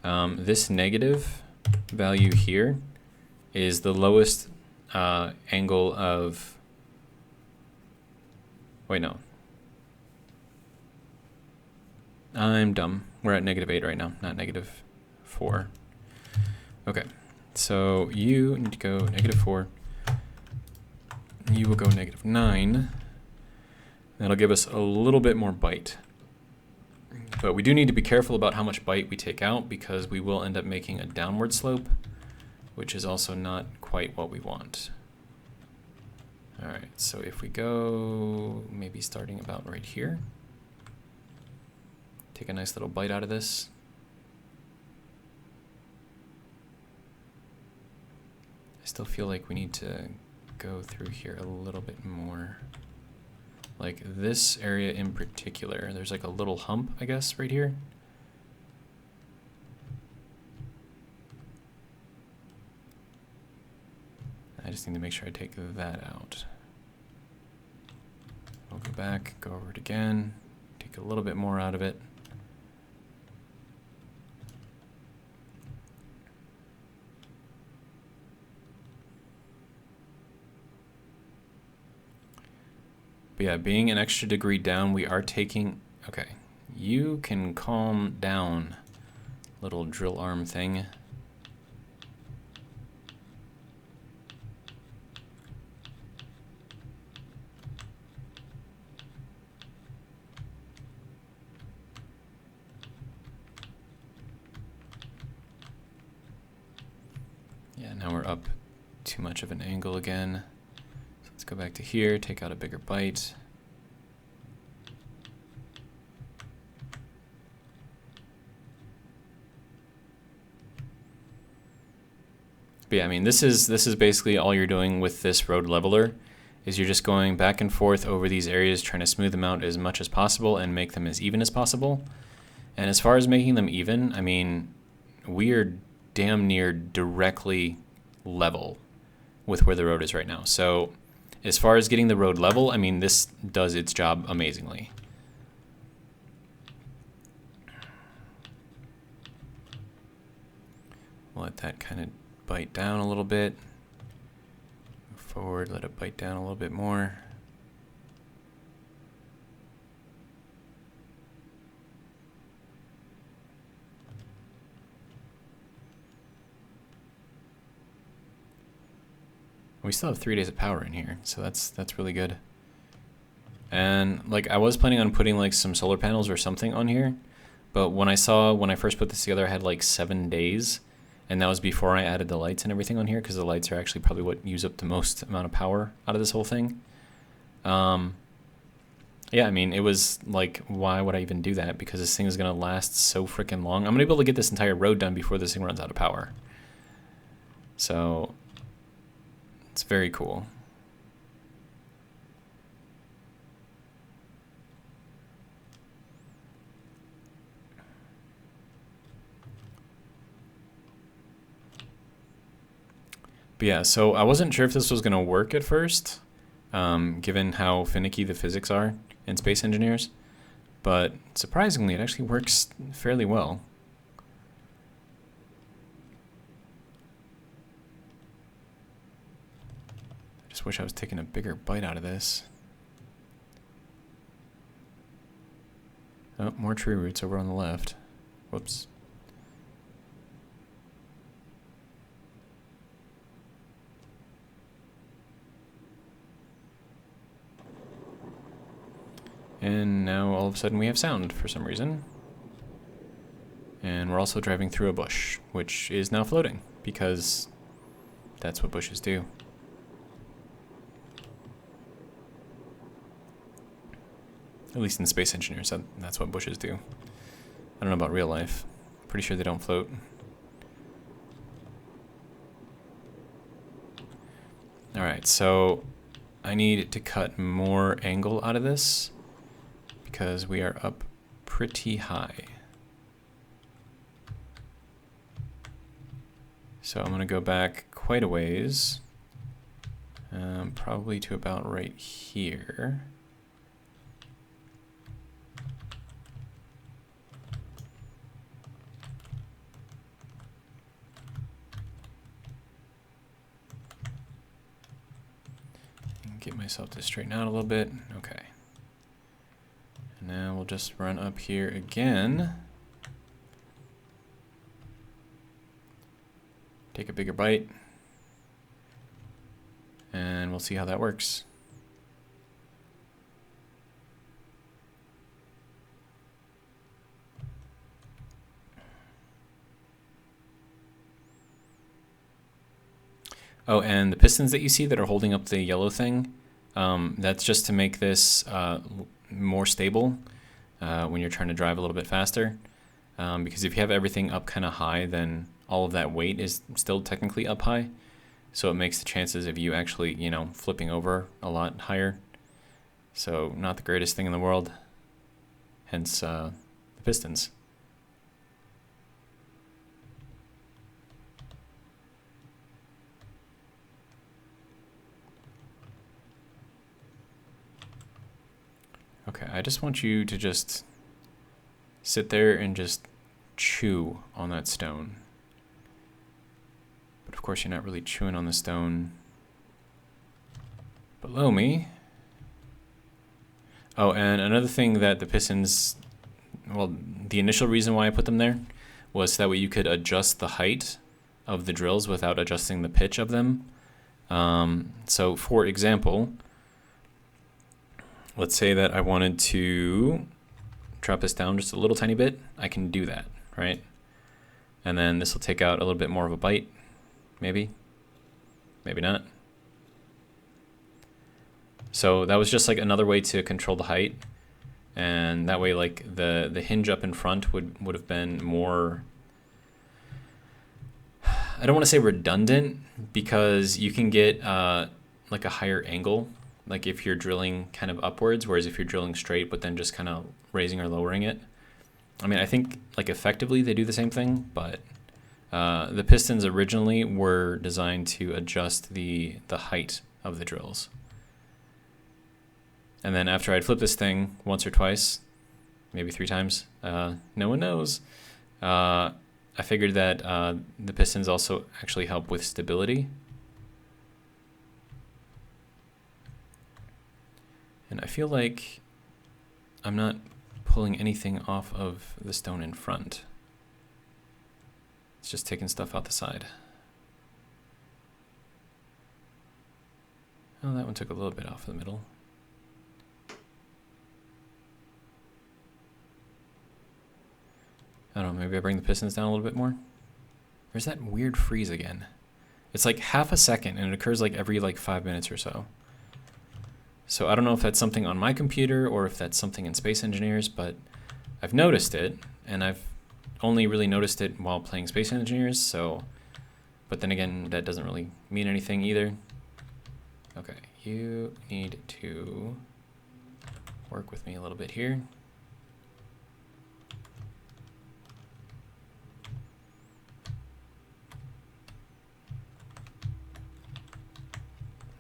this negative value here is the lowest angle of, wait, no. I'm dumb. We're at -8 right now, not -4. Okay, so you need to go -4. You will go -9. That'll give us a little bit more bite. But we do need to be careful about how much bite we take out because we will end up making a downward slope, which is also not quite what we want. All right, so if we go maybe starting about right here, take a nice little bite out of this. I still feel like we need to go through here a little bit more. like this area in particular. There's like a little hump, I guess, right here. I just need to make sure I take that out. We'll go back, go over it again, take a little bit more out of it. But yeah, being an extra degree down, we are taking, okay, you can calm down, little drill arm thing. Yeah, now we're up too much of an angle again. So let's go back to here, take out a bigger bite. But yeah, I mean, this is basically all you're doing with this road leveler, is you're just going back and forth over these areas, trying to smooth them out as much as possible and make them as even as possible. And as far as making them even, I mean, we are damn near directly level with where the road is right now. So as far as getting the road level, I mean, this does its job amazingly. Let that kind of bite down a little bit. Move forward, let it bite down a little bit more. We still have 3 days of power in here, so that's really good. And like I was planning on putting like some solar panels or something on here, but when I first put this together, I had like 7 days, and that was before I added the lights and everything on here, because the lights are actually probably what use up the most amount of power out of this whole thing. Yeah, I mean, it was like, why would I even do that? Because this thing is gonna last so freaking long. I'm gonna be able to get this entire road done before this thing runs out of power. So it's very cool. But yeah, so I wasn't sure if this was going to work at first, given how finicky the physics are in Space Engineers, but surprisingly, it actually works fairly well. I just wish I was taking a bigger bite out of this. Oh, more tree roots over on the left. Whoops. And now all of a sudden we have sound for some reason. And we're also driving through a bush, which is now floating, because that's what bushes do. At least in Space Engineers, that's what bushes do. I don't know about real life. Pretty sure they don't float. Alright, so I need to cut more angle out of this, because we are up pretty high. So I'm going to go back quite a ways, probably to about right here. And get myself to straighten out a little bit. Okay. And now we'll just run up here again. Take a bigger bite, and we'll see how that works. Oh, and the pistons that you see that are holding up the yellow thing, that's just to make this more stable when you're trying to drive a little bit faster. Because if you have everything up kind of high, then all of that weight is still technically up high, so it makes the chances of you actually, flipping over a lot higher. So not the greatest thing in the world, hence the pistons. Okay, I just want you to just sit there and just chew on that stone. But of course you're not really chewing on the stone below me. Oh, and another thing that the pistons, well, the initial reason why I put them there was so that way you could adjust the height of the drills without adjusting the pitch of them. So for example, let's say that I wanted to drop this down just a little tiny bit. I can do that, right? And then this will take out a little bit more of a bite, maybe, maybe not. So that was just like another way to control the height, and that way like the hinge up in front would have been more, I don't want to say redundant, because you can get like a higher angle, like if you're drilling kind of upwards, whereas if you're drilling straight but then just kind of raising or lowering it. I mean, I think like effectively they do the same thing, but the pistons originally were designed to adjust the height of the drills. And then after I'd flip this thing once or twice, maybe 3 times, no one knows, I figured that the pistons also actually help with stability. And I feel like I'm not pulling anything off of the stone in front. It's just taking stuff out the side. Oh, that one took a little bit off of the middle. I don't know, maybe I bring the pistons down a little bit more? There's that weird freeze again. It's like half a second, and it occurs like every like 5 minutes or so. So I don't know if that's something on my computer or if that's something in Space Engineers, but I've noticed it, and I've only really noticed it while playing Space Engineers, so, but then again, that doesn't really mean anything either. Okay, you need to work with me a little bit here.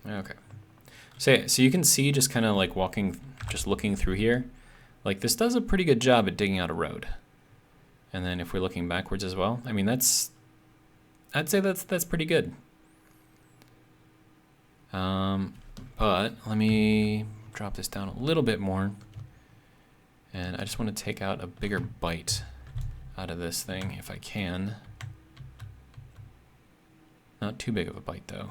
Okay. So you can see just kind of like walking, just looking through here, like this does a pretty good job at digging out a road. And then if we're looking backwards as well, I mean, I'd say that's pretty good. But let me drop this down a little bit more. And I just want to take out a bigger bite out of this thing if I can. Not too big of a bite though.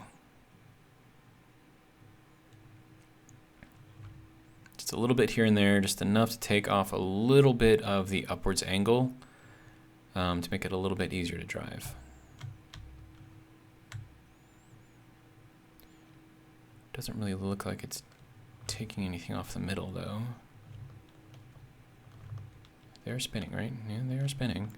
Just a little bit here and there, just enough to take off a little bit of the upwards angle to make it a little bit easier to drive. Doesn't really look like it's taking anything off the middle though. They're spinning, right? Yeah, they are spinning.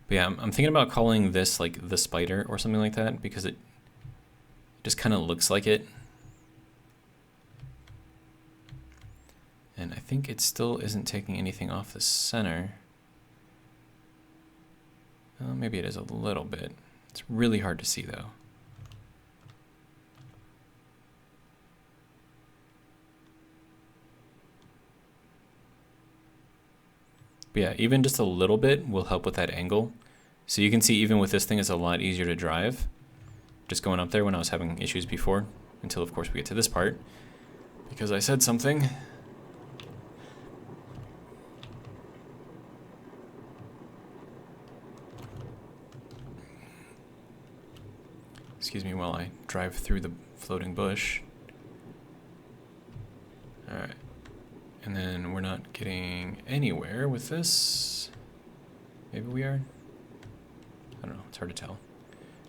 But yeah, I'm thinking about calling this like the spider or something like that, because it just kind of looks like it. And I think it still isn't taking anything off the center. Maybe it is a little bit. It's really hard to see though. But yeah, even just a little bit will help with that angle. So you can see even with this thing, it's a lot easier to drive. Just going up there when I was having issues before, until of course we get to this part, because I said something. Excuse me while I drive through the floating bush. All right. And then we're not getting anywhere with this. Maybe we are? I don't know, it's hard to tell.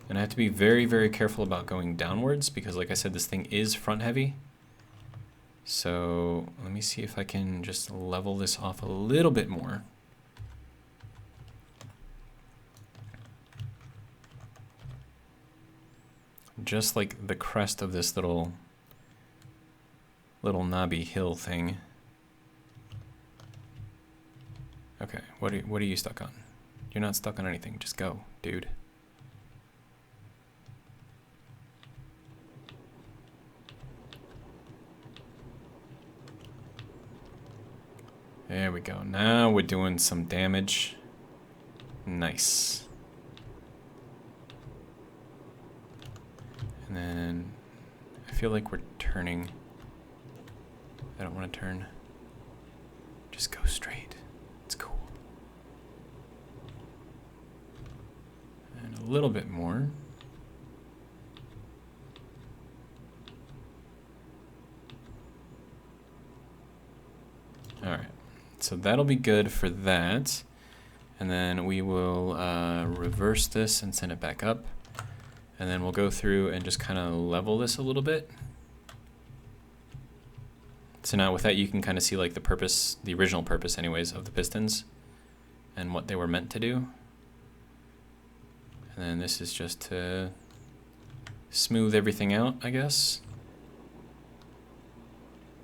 And I have to be very, very careful about going downwards because like I said, this thing is front heavy. So let me see if I can just level this off a little bit more. just like the crest of this little knobby hill thing. Okay, what are you stuck on? You're not stuck on anything. Just go, dude. There we go. Now we're doing some damage. Nice. And then I feel like we're turning. I don't want to turn. Just go straight. It's cool. And a little bit more. All right. So that'll be good for that. And then we will reverse this and send it back up. And then we'll go through and just kind of level this a little bit. So now with that, you can kind of see like the purpose, the original purpose anyways, of the pistons and what they were meant to do. And then this is just to smooth everything out, I guess.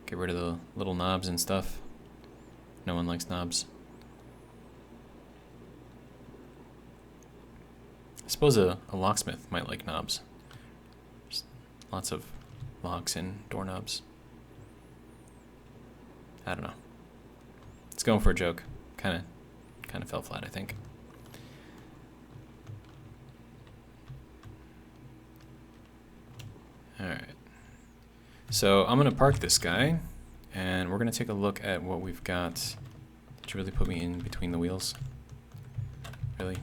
Get rid of the little knobs and stuff. No one likes knobs. I suppose a locksmith might like knobs. There's lots of locks and doorknobs. I don't know. It's going for a joke. Kind of fell flat, I think. All right. So I'm gonna park this guy, and we're gonna take a look at what we've got. Did you really put me in between the wheels? Really?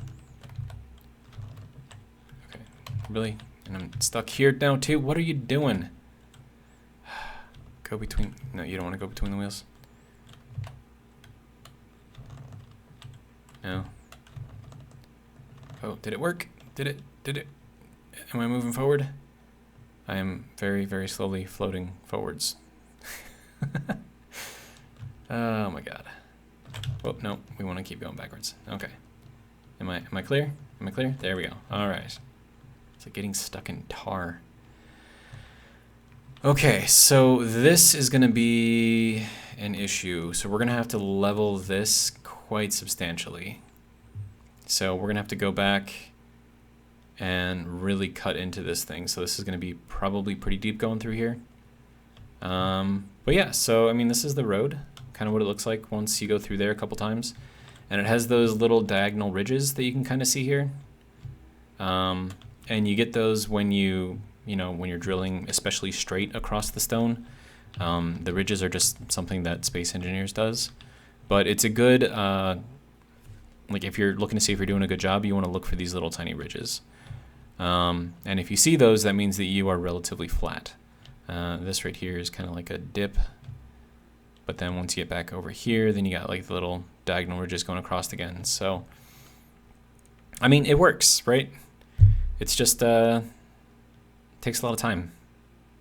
Okay. Really? And I'm stuck here now too. What are you doing? Go between. No, you don't want to go between the wheels. No. Oh, did it work? Did it? Am I moving forward? I am very, very slowly floating forwards. Oh my god. Oh, no, we want to keep going backwards. Okay. Am I clear? Am I clear? There we go. All right. It's like getting stuck in tar. Okay, so this is going to be an issue. So we're going to have to level this quite substantially. So we're going to have to go back and really cut into this thing. So this is going to be probably pretty deep going through here. But yeah, so I mean, this is the road, kind of what it looks like once you go through there a couple times. And it has those little diagonal ridges that you can kind of see here. And you get those when when you're drilling, especially straight across the stone. The ridges are just something that Space Engineers does. But it's a good, like if you're looking to see if you're doing a good job, you want to look for these little tiny ridges. And if you see those, that means that you are relatively flat. This right here is kind of like a dip. But then once you get back over here, then you got like the little diagonal ridges going across again. So, I mean, it works, right? It's just, takes a lot of time.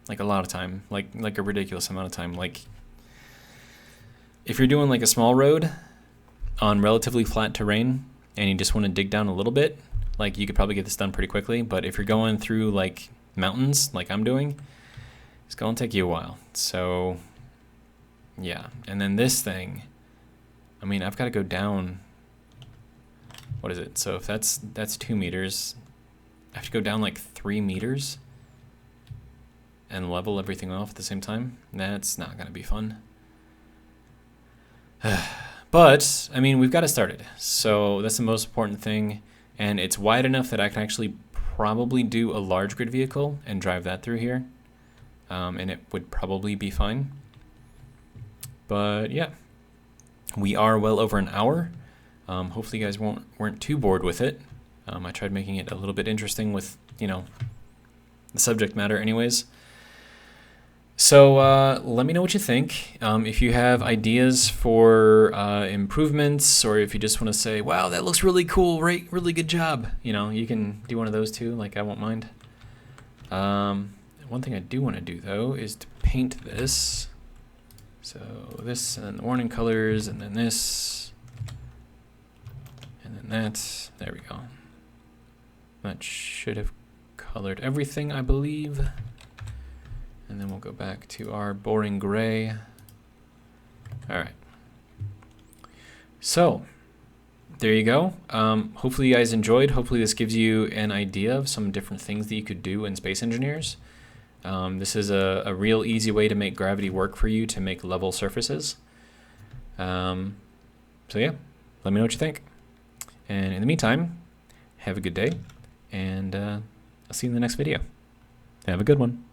Like a lot of time. Like a ridiculous amount of time. Like, if you're doing like a small road on relatively flat terrain and you just want to dig down a little bit, like you could probably get this done pretty quickly. But if you're going through like mountains like I'm doing, it's going to take you a while. So yeah. And then this thing, I mean, I've got to go down, what is it? So if that's 2 meters, I have to go down like 3 meters and level everything off at the same time. That's not going to be fun. But, I mean, we've got it started. So that's the most important thing. And it's wide enough that I can actually probably do a large grid vehicle and drive that through here. And it would probably be fine. But yeah, we are well over an hour. Hopefully you guys weren't too bored with it. I tried making it a little bit interesting with, the subject matter anyways. So let me know what you think. If you have ideas for improvements, or if you just want to say, wow, that looks really cool, right? Really good job. You can do one of those too, like I won't mind. One thing I do want to do though is to paint this. So this and the warning colors, and then this, and then that. There we go. That should have colored everything, I believe. And then we'll go back to our boring gray. All right. So there you go. Hopefully you guys enjoyed. Hopefully this gives you an idea of some different things that you could do in Space Engineers. This is a real easy way to make gravity work for you to make level surfaces. So yeah, let me know what you think. And in the meantime, have a good day, and I'll see you in the next video. Have a good one.